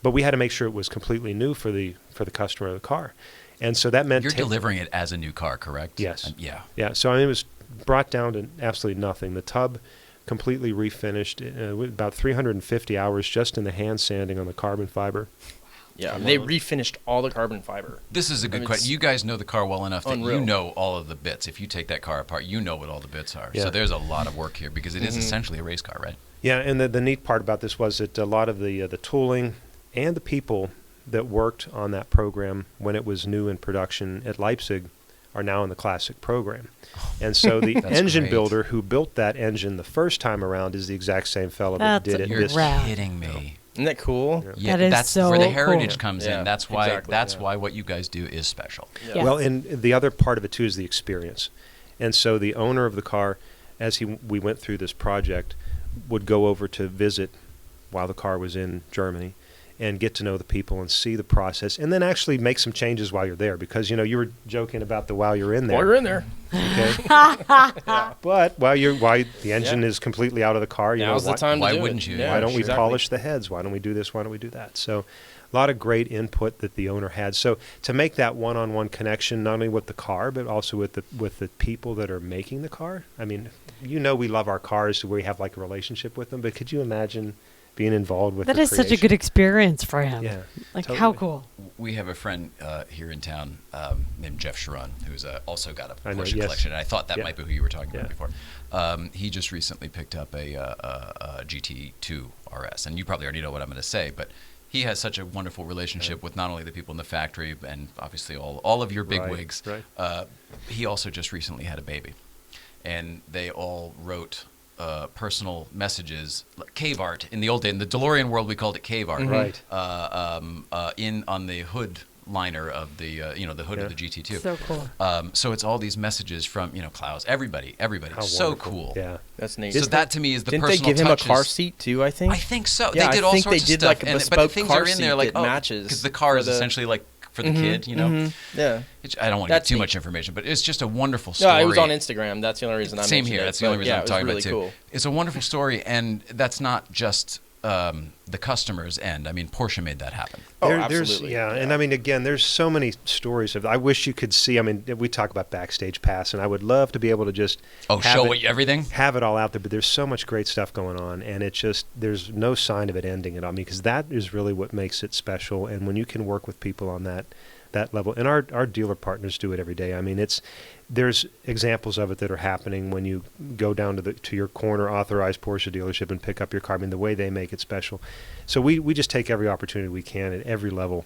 D: But we had to make sure it was completely new for the customer of the car. And so that meant
A: You're delivering it as a new car, correct?
D: Yes.
A: Yeah.
D: Yeah. So I mean, it was brought down to absolutely nothing. The tub completely refinished, with about 350 hours just in the hand sanding on the carbon fiber.
E: Yeah, they refinished all the carbon fiber.
A: This is a good
E: mean,
A: question.
E: it's
A: You guys know the car well enough that
E: unreal.
A: you know all of the bits. If you take that car apart, you know what all the bits are.
D: Yeah.
A: So there's a lot of work here because it is essentially a race car, right?
D: Yeah, and the neat part about this was that a lot of the tooling and the people that worked on that program when it was new in production at Leipzig are now in the Classic program. And so the
A: That's
D: engine
A: great.
D: builder who built that engine the first time around is the exact same fellow that
C: That's
D: did it
A: You're
D: this
C: Wow.
A: kidding me.
E: Isn't that cool?
A: Yeah,
C: That is
A: that's
C: so
A: where the heritage
C: cool.
A: comes
E: Yeah,
A: in. That's why
E: exactly,
A: why what you guys do is special.
C: Yeah.
D: Well, and the other part of it too is the experience. And so the owner of the car, as we went through this project, would go over to visit while the car was in Germany and get to know the people and see the process and then actually make some changes while you're there because, you were joking about while you're in there.
E: While you're in there.
D: Okay. But while the engine is completely out of the car,
E: Now's the time to
A: why
E: do it.
A: wouldn't you?
E: Yeah,
D: why don't we
E: exactly.
D: polish the heads? Why don't we do this? Why don't we do that? So a lot of great input that the owner had. So to make that one-on-one connection, not only with the car, but also with the people that are making the car. I mean, we love our cars, we have like a relationship with them, but could you imagine being involved with
C: That
D: the
C: is such a
D: creation?
C: good experience for him.
D: Yeah,
C: Like,
D: totally.
C: how cool.
A: We have a friend here in town named Jeff Sharon, who's also got a
D: I know,
A: Porsche
D: yes.
A: collection, and I thought that
D: Yeah.
A: might be who you were talking
D: Yeah.
A: about before. He just recently picked up a GT2 RS, and you probably already know what I'm going to say, but he has such a wonderful relationship with not only the people in the factory and obviously all of your big
D: Right,
A: wigs.
D: right.
A: He also just recently had a baby, and they all wrote personal messages, like cave art. In the old day, in the DeLorean world, we called it cave art.
D: Right.
A: In on the hood liner of the the hood of the GT2.
C: So cool.
A: So it's all these messages from Klaus, everybody.
D: How
A: So
D: wonderful.
A: cool.
D: Yeah.
E: That's neat.
A: So that to me is the
E: Didn't they
A: personal
E: give him
A: touches.
E: a car seat too? I think.
A: I think so.
E: Yeah,
A: they did
E: I
A: all
E: think
A: sorts
E: they
A: of
E: did
A: stuff,
E: like a
A: but
E: bespoke
A: things
E: car
A: are in there
E: seat
A: like
E: that matches
A: because the car
E: for
A: is
E: the-
A: essentially like for the kid.
E: Yeah.
A: I don't want to get
E: That's
A: too
E: neat.
A: much information, but it's just a wonderful story.
E: No, it was on Instagram. That's the only reason I
A: Same
E: mentioned
A: here.
E: it.
A: That's the only
E: But,
A: reason
E: yeah,
A: I'm
E: it was
A: talking
E: really
A: about it too.
E: cool.
A: It's a wonderful story, and that's not just the customer's end. I mean, Porsche made that happen.
E: Oh,
D: There's
E: absolutely.
D: and I mean, again, there's so many stories of. I wish you could see. I mean, we talk about backstage pass, and I would love to be able to just
A: Everything.
D: have it all out there. But there's so much great stuff going on, and it just there's no sign of it ending at all. I mean, because that is really what makes it special. And when you can work with people on that that level. And our dealer partners do it every day. I mean, there's examples of it that are happening when you go down to your corner authorized Porsche dealership and pick up your car. I mean, the way they make it special. So we just take every opportunity we can at every level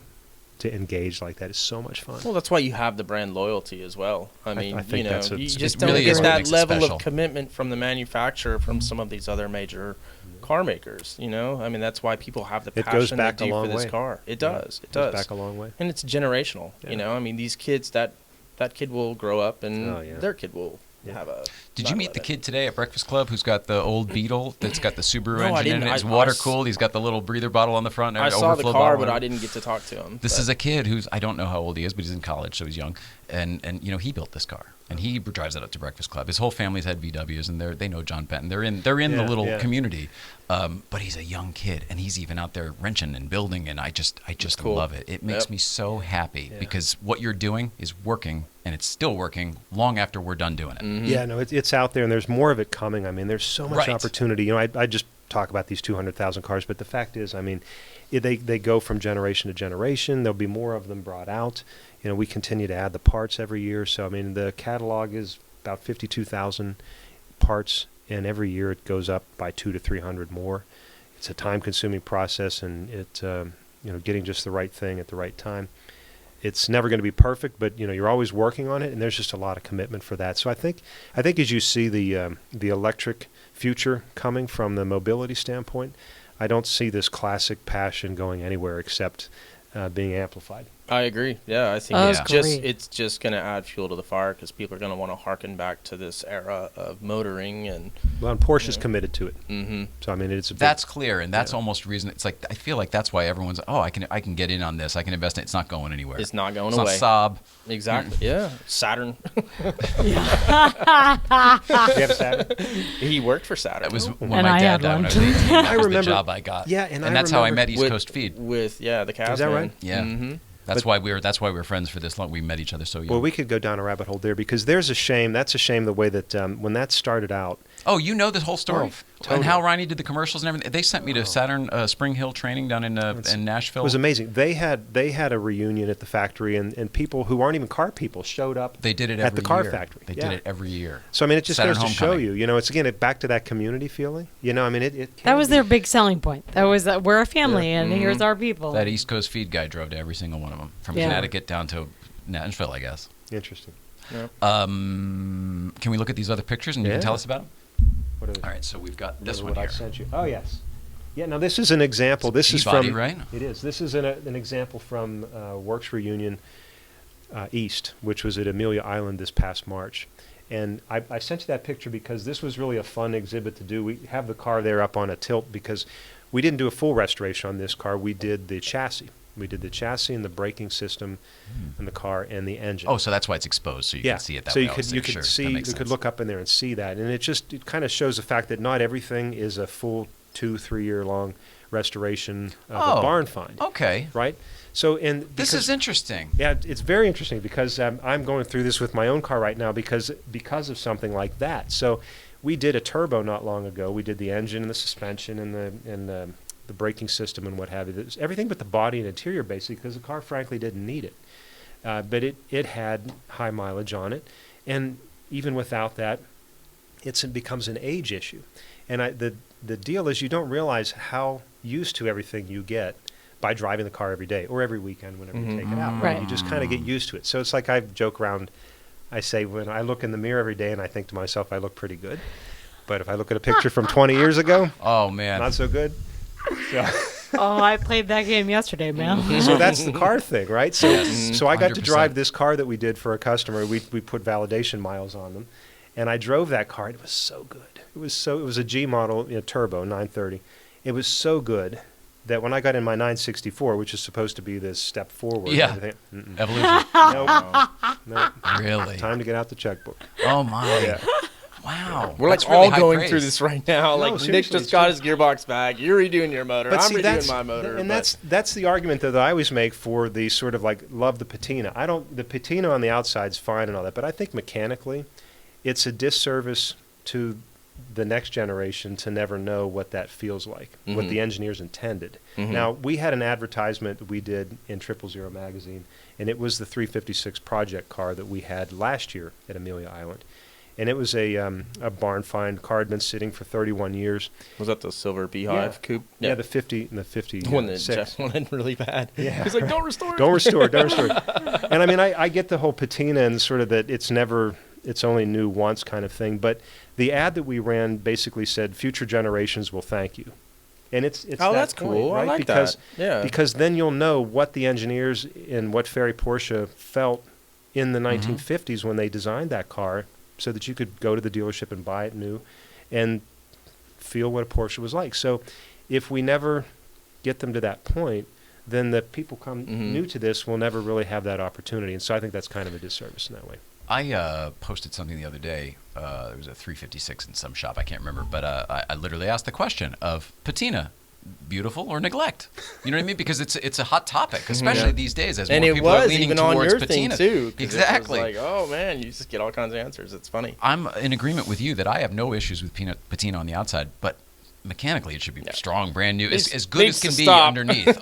D: to engage like that. Is so much fun.
E: Well, that's why you have the brand loyalty as well. I mean,
D: I think
E: you know,
D: that's
E: you
D: it
E: just
A: really
E: don't
A: is
E: get
A: what
E: that
A: makes it
E: level
A: special.
E: of commitment from the manufacturer from some of these other major car makers. You know, I mean, that's why people have the
D: It
E: passion
D: goes back
E: they
D: a
E: do
D: long
E: for this
D: way.
E: car. It
D: Yeah,
E: does. It
D: goes
E: does.
D: back a long way.
E: And it's generational.
D: Yeah.
E: You know, I mean, these kids that kid will grow up and
D: Oh, yeah.
E: their kid will
D: Yeah.
E: have a.
A: Did you meet the kid today at Breakfast Club who's got the old Beetle that's got the Subaru
E: No, I
A: engine in
E: didn't.
A: it? It's
E: I
A: water
E: s-
A: cooled. He's got the little breather bottle on the front.
E: I
A: or
E: saw the
A: overflow
E: car,
A: bottle.
E: but I didn't get to talk to him.
A: This
E: but-
A: is a kid who's, I don't know how old he is, but he's in college, so he's young. And you know, he built this car. And he drives it up to Breakfast Club. His whole family's had VWs, and they know John Benton. They're in the
D: Yeah,
A: little
D: yeah.
A: community. But he's a young kid, and he's even out there wrenching and building, and I just
E: cool.
A: love it. It makes
E: Yep.
A: me so happy
D: Yeah.
A: because what you're doing is working, and it's still working long after we're done doing it.
E: Mm-hmm.
D: Yeah, no, it's out there, and there's more of it coming. I mean, there's so much
A: Right.
D: opportunity. You know, I just talk about these 200,000 cars, but the fact is, I mean, they go from generation to generation. There'll be more of them brought out. You know, we continue to add the parts every year. So, I mean, the catalog is about 52,000 parts, and every year it goes up by 200 to 300 more. It's a time-consuming process, and getting just the right thing at the right time. It's never going to be perfect, but you know you're always working on it, and there's just a lot of commitment for that. So I think as you see the electric future coming from the mobility standpoint, I don't see this classic passion going anywhere except being amplified.
E: I agree. Yeah, I think
C: Oh,
E: it's
C: that's
E: just
C: great.
E: it's just going to add fuel to the fire because people are going to want to harken back to this era of motoring and.
D: Well, and Porsche's committed to it.
E: Mm-hmm.
D: So I mean, it's a big,
A: That's clear, and that's
D: Yeah.
A: almost reason. It's like I feel like that's why everyone's. Oh, I can get in on this. I can invest in it. It's not going anywhere.
E: It's not going
A: It's
E: away.
A: not Saab.
E: Exactly. Yeah. Saturn.
D: Do you have Saturn?
E: He worked for Saturn.
A: That was when
C: And
A: my
C: I
A: dad
C: had
A: died when
C: one.
A: I was 18. That
D: I
A: was
D: remember-
A: the job I got.
D: Yeah, and I
A: that's how I
D: remember-
A: met East Coast Feed.
E: with the Casman.
D: Is that right?
A: Yeah.
E: Mm-hmm.
A: That's why we were friends for this long. We met each other so young.
D: Well, we could go down a rabbit hole there because there's a shame. That's a shame the way that when that started out.
A: Oh, you know this whole story,
D: totally.
A: and how Riney did the commercials and everything. They sent me to Saturn Spring Hill training down in Nashville.
D: It was amazing. They had a reunion at the factory, and people who aren't even car people showed up.
A: They did it
D: at
A: every
D: the car
A: year.
D: factory.
A: They
D: Yeah.
A: did it every year.
D: So I mean, it just
A: Saturn
D: goes to show
A: Homecoming.
D: you. It's again back to that community feeling. I mean, it
C: That
D: can
C: was
D: be-
C: their big selling point. That was we're a family,
D: Yeah.
C: and here's our people.
A: That East Coast Feed guy drove to every single one of them, from
C: Yeah.
A: Connecticut down to Nashville, I guess.
D: interesting.
A: Can we look at these other pictures and you can
D: Yeah.
A: tell us about them?
D: What are they?
A: All right, so we've got this
D: Remember
A: one
D: what
A: here.
D: I sent you. Oh yes. Yeah. Now this is an example. This is
A: Peabody,
D: from
A: right?
D: It is. This is an example from Works Reunion East, which was at Amelia Island this past March. And I sent you that picture because this was really a fun exhibit to do. We have the car there up on a tilt because we didn't do a full restoration on this car. We did the chassis. We did the chassis and the braking system and the car and the engine.
A: Oh, so that's why it's exposed, so you can see it that
D: so
A: way.
D: you could
A: obviously. Sure, that makes
D: you could
A: sense.
D: look up in there and see that, and it kind of shows the fact that not everything is a full 2-3 year long restoration of a barn find.
A: Okay.
D: Right. So and
A: This
D: because-
A: is interesting.
D: yeah, it's very interesting because I'm going through this with my own car right now because of something like that. So we did a turbo not long ago. We did the engine and the suspension and the braking system and what have you. There's everything but the body and interior basically because the car frankly didn't need it. But it had high mileage on it, and even without that, it becomes an age issue. And the deal is you don't realize how used to everything you get by driving the car every day or every weekend whenever you take it out.
C: Right.
D: You just kind of get used to it. So it's like I joke around. I say when I look in the mirror every day and I think to myself, I look pretty good. But if I look at a picture from 20 years ago,
A: Oh, man.
D: not so good. So,
C: Oh, I played that game yesterday, man.
D: so that's the car thing, right? So,
A: Yes.
D: so I got to
A: 100%.
D: drive this car that we did for a customer. We put validation miles on them, and I drove that car. And it was so good. It was a G model, turbo 930. It was so good that when I got in my 964, which is supposed to be this step forward,
A: Yeah.
D: and everything,
A: Evolution.
D: no,
A: Really?
D: time to get out the checkbook.
A: Oh, my.
D: Yeah.
A: Wow.
E: We're like
A: That's really
E: all
A: high
E: going
A: praise.
E: through this right now.
D: No,
E: Like Nick
D: seriously,
E: just
D: it's
E: got
D: true.
E: his gearbox back. You're redoing your motor. I'm
D: see,
E: redoing my motor.
D: and
E: but-
D: that's the argument that I always make for the sort of like love the patina. The patina on the outside's fine and all that, but I think mechanically, it's a disservice to the next generation to never know what that feels like, what the engineers intended. Now, we had an advertisement that we did in 000 magazine, and it was the 356 project car that we had last year at Amelia Island. And it was a barn find car, had been sitting for 31 years.
E: Was that the silver beehive coupe?
D: Yeah, the 50 and the 50.
E: The one that Jeff wanted really bad.
D: Yeah.
E: He's like, don't restore it.
D: Don't restore it, don't restore it. And I mean, I get the whole patina and sort of that it's only new once kind of thing. But the ad that we ran basically said, future generations will thank you. And it's
E: that's
D: point,
E: cool.
D: right?
E: I like
D: because,
E: that. Yeah.
D: Because then you'll know what the engineers and what Ferry Porsche felt in the 1950s when they designed that car, so that you could go to the dealership and buy it new and feel what a Porsche was like. So if we never get them to that point, then the people new to this will never really have that opportunity. And so I think that's kind of a disservice in that way.
A: I posted something the other day. There was a 356 in some shop. I can't remember. But I literally asked the question of patina, beautiful or neglect? You know what I mean? Because it's a hot topic, especially these days as more people are leaning
E: even
A: towards
E: on your
A: patina.
E: Thing too,
A: Exactly.
E: It was like, oh man, you just get all kinds of answers. It's funny.
A: I'm in agreement with you that I have no issues with patina on the outside, but mechanically it should be strong, brand new, as good as can be underneath.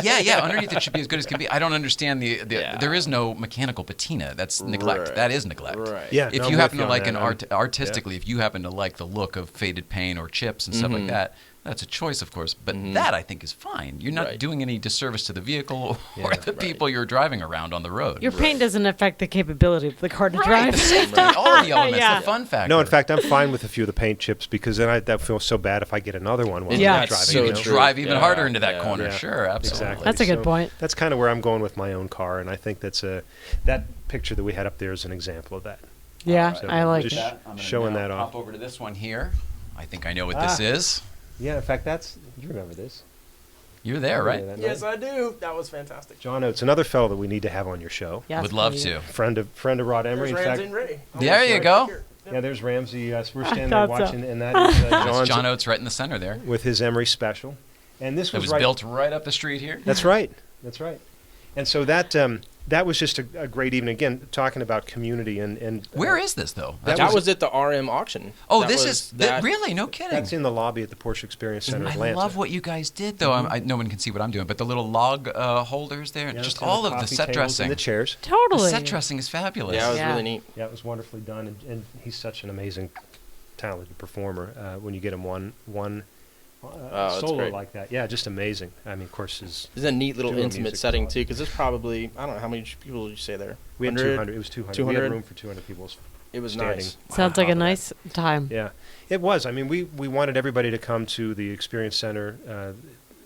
A: Yeah, underneath it should be as good as can be. I don't understand there is no mechanical patina. That's neglect.
E: Right.
A: That is neglect.
E: Right.
D: Yeah,
A: If you happen to like artistically, if you happen to like the look of faded paint or chips and stuff like that, that's a choice, of course, but that I think is fine. You're not doing any disservice to the vehicle or the people you're driving around on the road.
C: Your paint doesn't affect the capability of the car to
A: the
C: drive.
A: safety, all of the elements, the fun factor.
D: No, in fact, I'm fine with a few of the paint chips because then that feels so bad if I get another one while I'm driving.
A: So you drive even harder into that corner.
D: Yeah.
A: Sure, absolutely.
D: Exactly.
C: That's a good point.
D: That's kind of where I'm going with my own car, and I think that picture that we had up there is an example of that.
C: Yeah,
D: So
C: I like
D: just
C: that.
A: I'm gonna
D: showing
A: now
D: that off.
A: Hop over to this one here. I think I know what this is.
D: Yeah, in fact, you remember this.
A: You're there, right?
E: Yes, I do. That was fantastic.
D: John Oates, another fellow that we need to have on your show.
C: Yes,
A: Would love
C: please.
A: to.
D: Friend of Rod Emery.
E: There's
D: In
E: Ramsey
D: fact,
E: and Ray.
A: There you go.
D: yeah, there's Ramsey. We're standing there
C: thought so.
D: watching, and that is
A: That's John Oates right in the center there.
D: with his Emery special. And this
A: It was
D: right,
A: built right up the street here.
D: That's right. That's right. And so that was just a great evening. Again, talking about community and
A: Where is this though?
E: That was at the RM auction.
A: Oh,
E: That
A: this
E: was
A: is
E: that.
A: really no kidding.
D: that's in the lobby at the Porsche Experience Center.
A: I
D: Atlanta.
A: love what you guys did, though. No one can see what I'm doing, but the little log holders there,
D: Yeah,
A: just
D: and
A: all of the
D: coffee
A: set
D: tables
A: dressing.
D: and the chairs.
A: The
C: Totally.
A: set dressing is fabulous.
E: Yeah, it was
C: Yeah.
E: really neat.
D: Yeah, it was wonderfully done, and he's such an amazing, talented performer. When you get him one
E: that's
D: solo
E: great.
D: like that, yeah, just amazing. I mean, of course,
E: It's a neat little
D: Doing
E: intimate
D: music
E: setting
D: is
E: too, because there's probably I don't know how many people did you say there.
D: we had 200. It was 200. We
E: 200?
D: had room for 200 people.
E: It was
D: standing.
E: nice.
C: Sounds like a nice time.
D: Yeah, it was. I mean, we wanted everybody to come to the Experience Center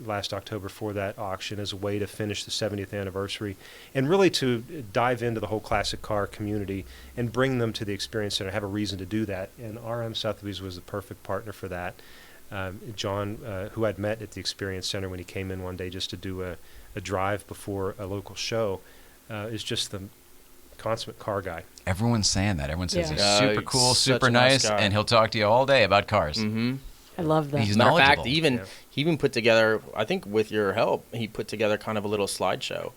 D: last October for that auction as a way to finish the 70th anniversary and really to dive into the whole classic car community and bring them to the Experience Center, have a reason to do that. And RM Sotheby's was the perfect partner for that. John, who I'd met at the Experience Center when he came in one day just to do a drive before a local show, is just the consummate car guy.
A: Everyone's saying that. Everyone says he's
E: Yeah.
A: super
E: He's
A: cool,
E: such
A: super
E: a nice
A: nice,
E: guy.
A: and he'll talk to you all day about cars.
E: Mm-hmm.
C: I love that.
A: He's
E: Matter of
A: knowledgeable.
E: fact, he even put together, I think with your help, he put together kind of a little slideshow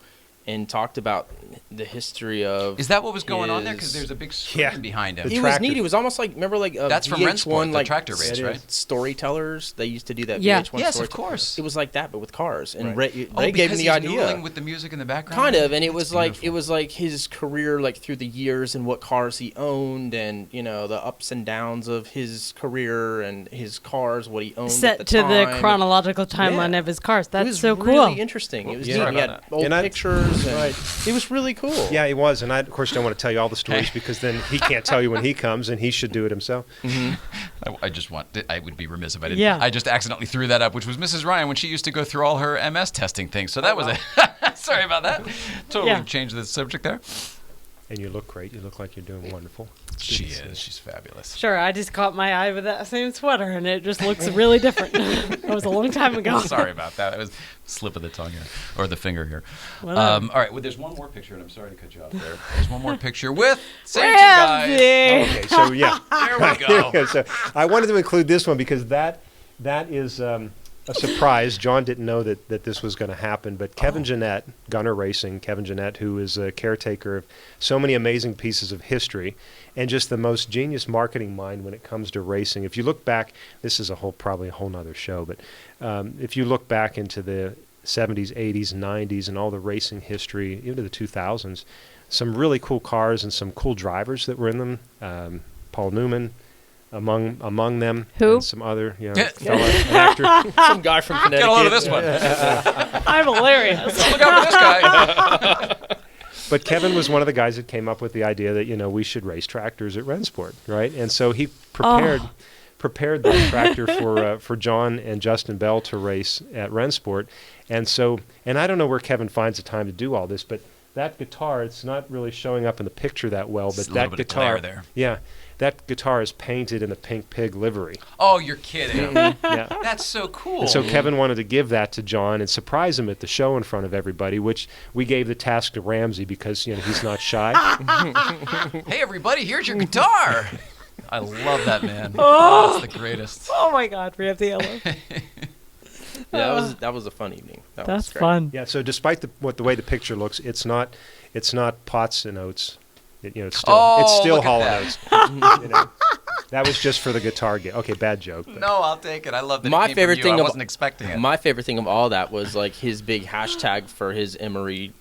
E: and talked about the history of.
A: Is that what was going on there?
E: his-
A: Because there's a big screen behind him.
D: The
E: It was
D: tractor.
E: neat. It was almost like remember like
A: That's from
E: VH1,
A: Rensport, the
E: like
A: tractor race,
D: It
A: right?
D: is.
E: Storytellers. They used to do that.
C: Yeah.
E: VH1
A: Yes, of
E: storytell-
A: course.
E: It was like that, but with cars. And
D: Right.
E: Ray
A: Oh,
E: gave
A: because
E: him the
A: he's
E: idea.
A: noodling with the music in the background.
E: Kind of, and it
A: It's
E: was like
A: beautiful.
E: it was like his career, like through the years and what cars he owned, and you know the ups and downs of his career and his cars, what he owned
C: Set
E: at
C: to
E: the
C: the
E: time.
C: chronological timeline
E: Yeah.
C: of his cars.
E: It
C: That's
E: was
C: so
E: really
C: cool.
E: interesting. It was
A: Yeah.
E: neat.
A: Sorry
E: He had
A: about
E: old
D: And I-
E: pictures, and
D: Right.
E: it was really cool.
D: Yeah, he was, and I, of course, don't want to tell you all the stories because then he can't tell you when he comes, and he should do it himself.
A: I just want. I would be remiss if I didn't.
C: Yeah.
A: I just accidentally threw that up, which was Mrs. Ryan when she used to go through all her MS testing things. So that was a. Sorry about that. Totally
C: Yeah.
A: changed the subject there.
D: And you look great. You look like you're doing wonderful.
A: She is. She's fabulous.
C: Sure, I just caught my eye with that same sweater, and it just looks really different. It was a long time ago.
A: Sorry about that. It was a slip of the tongue here, or the finger here.
C: Whatever.
A: All right. Well, there's one more picture, and I'm sorry to cut you off there. There's one more picture with same two guys.
C: Ramsey!
D: Okay, so yeah.
A: There we go.
D: So I wanted to include this one because that is a a surprise. John didn't know that this was going to happen, but Kevin Jeanette, Gunner Racing, Kevin Jeanette, who is a caretaker of so many amazing pieces of history and just the most genius marketing mind when it comes to racing. If you look back, this is probably a whole nother show, but if you look back into the 70s, 80s, 90s, and all the racing history into the 2000s, some really cool cars and some cool drivers that were in them. Paul Newman, among them.
C: Who?
D: And some other, fella, an actor.
E: Some guy from Connecticut.
A: Get a load of this one.
C: I'm hilarious.
A: Look out for this guy.
D: But Kevin was one of the guys that came up with the idea that, we should race tractors at Rennsport, right? And so he prepared that tractor for John and Justin Bell to race at Rennsport. And I don't know where Kevin finds the time to do all this, but that guitar, it's not really showing up in the picture that well, but that guitar
A: there.
D: Yeah. That guitar is painted in the Pink Pig livery.
A: Oh, you're kidding.
D: Yeah.
A: That's so cool.
D: And so Kevin wanted to give that to John and surprise him at the show in front of everybody, which we gave the task to Ramsey because he's not shy.
A: Hey, everybody, here's your guitar. I love that, man. Oh, it's the greatest.
C: Oh my God, we have the yellow.
E: Yeah, that was a fun evening.
C: That's
E: was great.
C: fun.
D: Yeah. So despite the way the picture looks, it's not Potts and Oates. It's still
A: look
D: Hall
A: at
D: and Oates. That was just for the guitar game. Okay, bad joke. But.
A: No, I'll take it. I love that.
E: My
A: it came
E: favorite
A: from
E: thing
A: you. I
E: of-
A: wasn't expecting it.
E: My favorite thing of all that was like his big hashtag for his Emery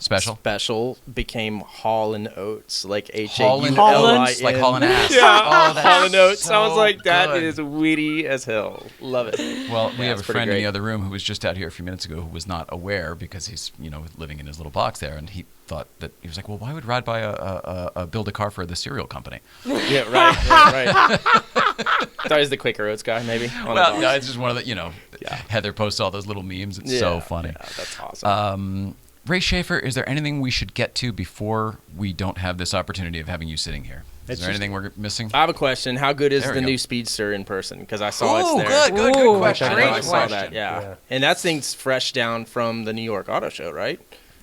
A: Special
E: became Hall and Oates, like
A: Holland
E: H-A-U-L-I-N.
A: Oats, like Holland ass.
E: Yeah,
A: Oh, that's
E: Hall and Oates.
A: so
E: I was like, that
A: good.
E: is witty as hell. Love it.
A: Well, we have a
E: it's pretty
A: friend in
E: great.
A: the other room who was just out here a few minutes ago who was not aware because he's, living in his little box there, and he thought that he was like, well, why would Rod buy a build a car for the cereal company?
E: Yeah, right. Yeah, right. Thought he was the Quaker Oats guy, maybe. on the
A: Well,
E: box.
A: no, it's just one of the,
E: Yeah.
A: Heather posts all those little memes. It's so funny.
E: Yeah, that's awesome.
A: Ray Schaefer, is there anything we should get to before we don't have this opportunity of having you sitting here? Is there anything we're missing?
E: I have a question. How good is
A: There we
E: the
A: go.
E: new Speedster in person? Because I saw it's there.
A: good
C: Ooh,
A: question.
E: I know,
A: Great
E: I saw
A: question.
E: that, yeah.
D: Yeah.
E: And that thing's fresh down from the New York Auto Show, right?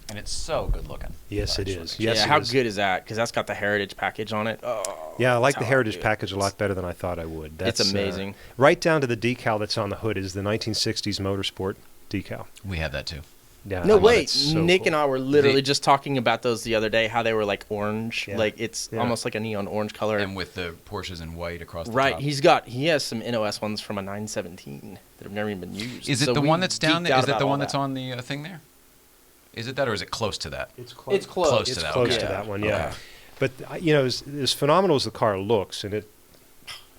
A: And it's so good looking.
D: Yes, it is. Yes,
E: yeah,
D: it
E: how
D: is.
E: good is that? Because that's got the Heritage package on it. Oh,
D: Yeah, I like
E: that's
D: the
E: how
D: Heritage
E: do it.
D: package a lot better than I thought I would.
E: It's amazing.
D: Right down to the decal that's on the hood is the 1960s Motorsport decal.
A: We have that too.
D: Yeah,
E: No,
D: I love
E: wait.
D: it. So
E: Nick
D: cool.
E: and I were literally just talking about those the other day, how they were like orange.
D: Yeah.
E: Like it's
D: Yeah.
E: almost like a neon orange color.
A: And with the Porsches in white across the
E: Right.
A: top.
E: He has some NOS ones from a 917 that have never even been used.
A: Is it
E: So
A: the
E: we
A: one that's down
E: geeked
A: there?
E: out
A: Is it
E: about
A: the
E: all
A: one that's
E: that.
A: on the thing there? Is it that, or is it close to that?
D: It's close.
E: It's close.
A: Close to
D: It's
A: that,
D: close
A: okay.
D: to that one, yeah.
A: Okay.
D: But as phenomenal as the car looks, and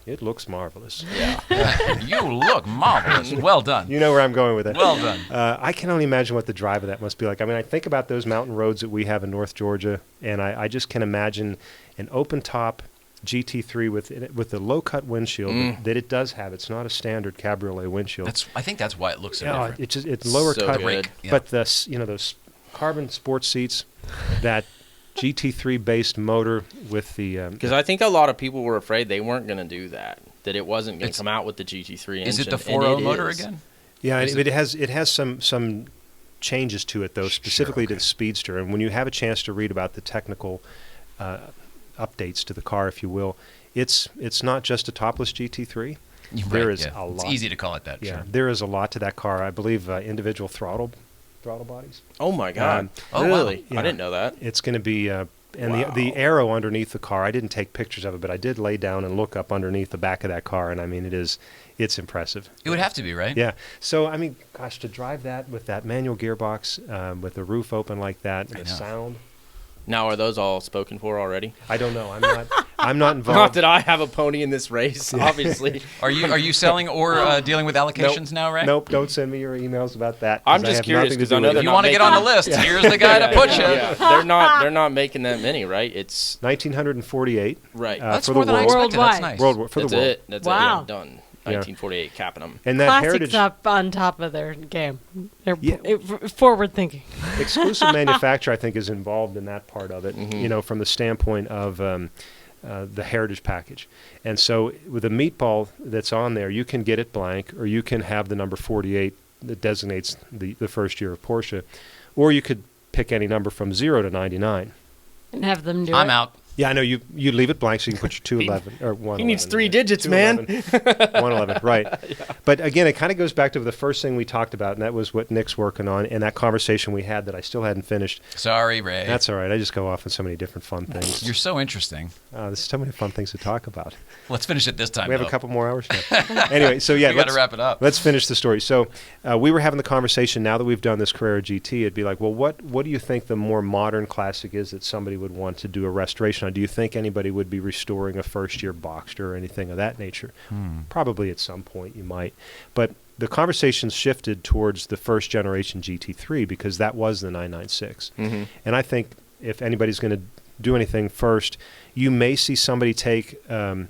D: it looks marvelous.
A: Yeah. You look marvelous. Well done.
D: You know where I'm going with that.
A: Well done.
D: I can only imagine what the drive of that must be like. I mean, I think about those mountain roads that we have in North Georgia, and I just can imagine an open top GT3 with the low cut windshield that it does have. It's not a standard cabriolet windshield.
A: I think that's why it looks so different.
D: It's lower
E: So
D: cut,
E: good.
A: Yeah.
D: but those carbon sports seats, that GT3 based motor with the
E: Because I think a lot of people were afraid they weren't going to do that. That it wasn't going
A: It's-
E: to come out with the GT3 engine.
A: Is it the
E: and
A: 4.0
E: it
A: motor
E: is.
A: again?
D: Yeah,
A: Is
D: it has some changes to it though, specifically to the Speedster. And when you have a chance to read about the technical updates to the car, if you will, it's not just a topless GT3. There is a lot.
A: It's easy to call it that.
D: Yeah,
A: Sure.
D: there is a lot to that car. I believe individual throttle bodies.
E: Oh my God!
A: Oh, wow.
E: Really?
D: Yeah.
E: I didn't know that.
D: It's going to be and
E: Wow.
D: the arrow underneath the car. I didn't take pictures of it, but I did lay down and look up underneath the back of that car, and I mean it's impressive.
A: It would have to be, right?
D: Yeah. So I mean, gosh, to drive that with that manual gearbox, with the roof open like that,
A: I
D: the
A: know.
D: sound.
E: Now, are those all spoken for already?
D: I don't know. I'm not involved.
E: Not that I have a pony in this race, obviously.
A: Are you selling or dealing with allocations now, Ray?
D: Nope. Don't send me your emails about that.
E: I'm
D: 'cause I
E: just
D: have
E: curious,
D: nothing to
E: 'cause
D: do
E: I know
D: with
E: they're
A: If
D: it.
A: you
E: not
A: want to get on the list, here's the guy to put you.
E: Yeah. They're not making that many, right? It's
D: 1948.
E: right.
A: That's
D: for
A: more
D: the
A: than I
D: world.
A: expected. That's
C: Worldwide.
A: nice.
D: World for
E: That's
D: the world.
E: it. That's
C: Wow.
E: it. Done.
D: Yeah.
E: 1948, capping them.
D: And that
C: Classic's
D: heritage
C: up on top of their game. They're
D: Yeah.
C: forward thinking.
D: exclusive manufacturer, I think, is involved in that part of it.
E: Mhm.
D: You know, from the standpoint of the heritage package. And so with the meatball that's on there, you can get it blank, or you can have the number 48 that designates the first year of Porsche, or you could pick any number from 0 to 99.
C: And have them do
A: I'm
C: it.
A: out.
D: Yeah, I know you leave it blank so you can put your 211 or 111.
E: He needs 3 digits, man.
D: 111, right. Yeah. But again, it kind of goes back to the first thing we talked about, and that was what Nick's working on, and that conversation we had that I still hadn't finished.
A: Sorry, Ray.
D: That's all right. I just go off on so many different fun things.
A: You're so interesting.
D: There's so many fun things to talk about.
A: Let's finish it this time,
D: We have a couple more hours now. Anyway, so yeah,
A: we got to wrap it up.
D: Let's finish the story. So we were having the conversation, now that we've done this Carrera GT, it'd be like, well, what do you think the more modern classic is that somebody would want to do a restoration on? Do you think anybody would be restoring a first-year Boxster or anything of that nature? Probably at some point you might. But the conversation shifted towards the first generation GT3 because that was the 996. And I think if anybody's going to do anything first, you may see somebody take an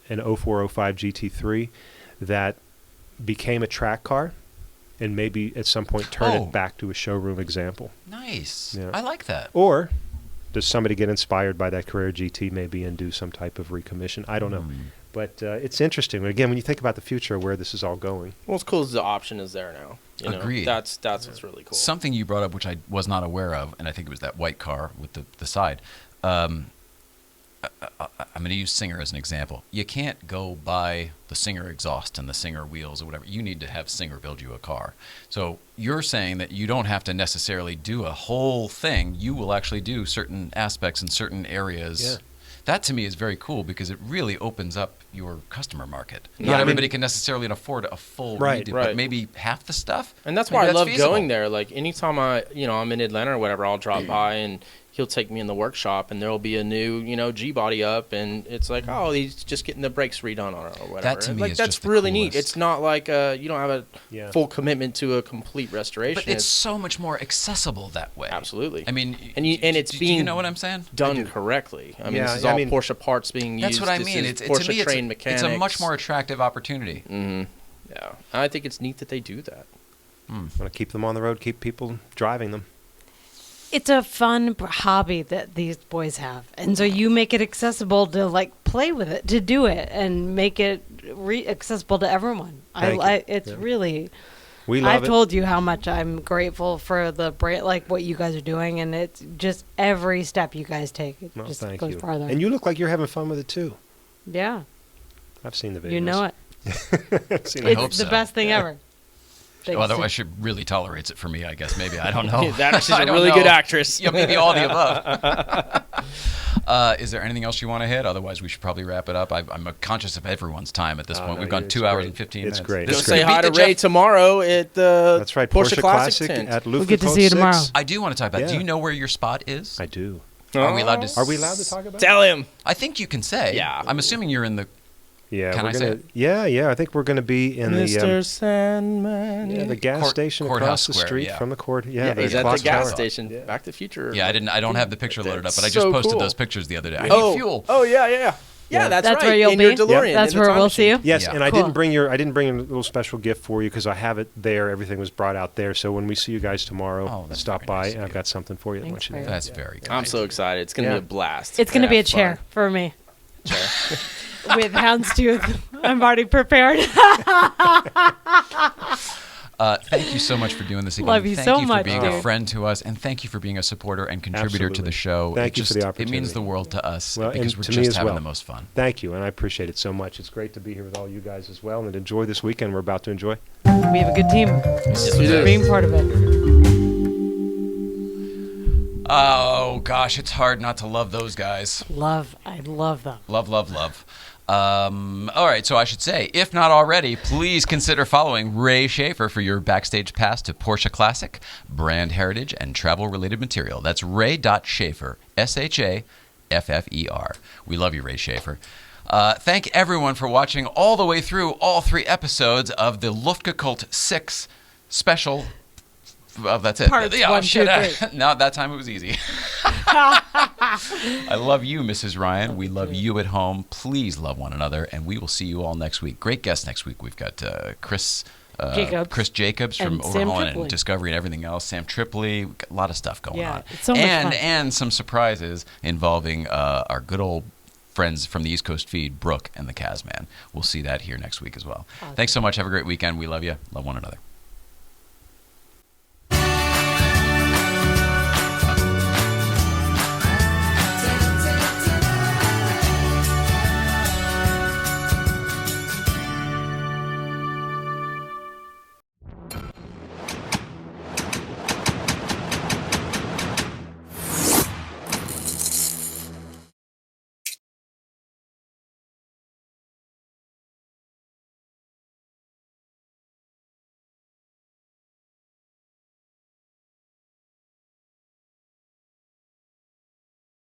D: 0405 GT3 that became a track car and maybe at some point turn it back to a showroom example.
A: Nice.
D: Yeah.
A: I like that.
D: Or does somebody get inspired by that Carrera GT maybe and do some type of recommission? I don't know. But it's interesting. Again, when you think about the future of where this is all going.
E: Well, it's cool as the option is there now. You know?
A: Agreed.
E: That's what's really cool.
A: Something you brought up, which I was not aware of, and I think it was that white car with the side. I'm going to use Singer as an example. You can't go buy the Singer exhaust and the Singer wheels or whatever. You need to have Singer build you a car. So you're saying that you don't have to necessarily do a whole thing. You will actually do certain aspects in certain areas.
D: Yeah.
A: That to me is very cool because it really opens up your customer market. Not everybody can necessarily afford a full redo, but maybe half the stuff.
E: And that's why I love going there. Like anytime I'm in Atlanta or whatever, I'll drop by and he'll take me in the workshop and there'll be a new, G-body up and it's like, oh, he's just getting the brakes redone on it or whatever.
A: That to me is
E: that's
A: just the
E: really
A: coolest.
E: neat. It's not like you don't have a full commitment to a complete restoration.
A: But it's so much more accessible that way.
E: Absolutely.
A: I mean,
E: and it's
A: do
E: being
A: you know what I'm saying?
E: Done correctly. I mean, this is all Porsche parts being used.
A: That's what I mean.
E: It's
A: to
E: Porsche
A: me,
E: trained mechanics.
A: It's a much more attractive opportunity.
E: Yeah, I think it's neat that they do that.
D: Want to keep them on the road, keep people driving them.
C: It's a fun hobby that these boys have, and so you make it accessible to play with it, to do it, and make it accessible to everyone. It's really.
D: We love
C: I've told you how much I'm grateful for the brand, what you guys are doing, and it's just every step you guys take. It just goes farther.
D: And you look like you're having fun with it too.
C: Yeah.
D: I've seen the videos.
C: You know it.
A: It's
C: the best thing ever.
A: Well, otherwise, she really tolerates it for me, I guess. Maybe. I don't know.
E: She's a really good actress.
A: Yeah, maybe all the above. Is there anything else you want to hit? Otherwise, we should probably wrap it up. I'm conscious of everyone's time at this point. We've gone 2 hours and 15 minutes.
D: It's great.
E: Go say hi to Ray tomorrow at the
D: That's right,
E: Porsche Classic tent.
D: at LUFTGEKUHLT
C: We'll get to see you tomorrow.
A: I do want to talk about. Do you know where your spot is?
D: I do.
A: Are we allowed to?
D: Are we allowed to talk about?
E: Tell him.
A: I think you can say.
E: Yeah.
A: I'm assuming you're in the.
D: Yeah,
A: Can I say it?
D: Yeah. I think we're going to be in
E: Mr. Sandman.
D: the gas station across the
A: Square,
D: street from the court. Yeah,
E: he's at the gas station. Back to the Future.
A: Yeah, I don't have the picture loaded up, but I just
E: so
A: posted
E: cool.
A: those pictures the other day. I need fuel.
E: Oh yeah. Yeah, that's right.
C: where you'll
E: in
C: be.
E: Your DeLorean.
C: That's
E: in the
C: where
E: time
C: we'll see you.
D: Yes,
A: Yeah.
D: and I
C: Cool.
D: didn't bring a little special gift for you because I have it there. Everything was brought out there. So when we see you guys tomorrow,
A: that's
D: stop
A: very
D: by,
A: nice of
D: and I've
A: you.
D: got something for you. I want you to know.
A: That's very good.
E: I'm so excited. It's going to be a blast.
C: It's going to be a
E: Have
C: chair
E: fun.
C: for me. With houndstooth. I'm already prepared.
A: Thank you so much for doing this again.
C: Love you
A: thank
C: so
A: you
C: much,
A: for being
C: dude.
A: a friend to us, and thank you for being a supporter and contributor to the show.
D: Thank you for the
A: It
D: opportunity.
A: means the world to us
D: Well,
A: because
D: and
A: we're
D: to me
A: just
D: as
A: having
D: well.
A: the most fun.
D: Thank you, and I appreciate it so much. It's great to be here with all you guys as well, and enjoy this weekend we're about to enjoy.
C: We have a good team.
E: Yes, we do.
C: Being part of it.
A: Oh gosh, it's hard not to love those guys.
C: I love them.
A: Love. All right, so I should say, if not already, please consider following Ray Schaefer for your backstage pass to Porsche Classic, brand heritage, and travel-related material. That's ray.schaefer, S-H-A-F-F-E-R. We love you, Ray Schaefer. Thank everyone for watching all the way through all 3 episodes of the LUFTGEKUHLT 6 special. Well, that's it.
C: Parts 1, 2, 3.
A: No, that time it was easy. I love you, Mrs. Ryan. We love you at home. Please love one another, and we will see you all next week. Great guest next week. We've got Chris Jacobs from
C: And Sam
A: Overhauling
C: Tripoli.
A: and Discovery and everything else. Sam Tripoli. We've got a lot of stuff going on.
C: It's so much fun.
A: And some surprises involving our good old friends from the East Coast feed, Brooke and the Kazman. We'll see that here next week as well. Awesome. Thanks so much. Have a great weekend. We love you. Love one another.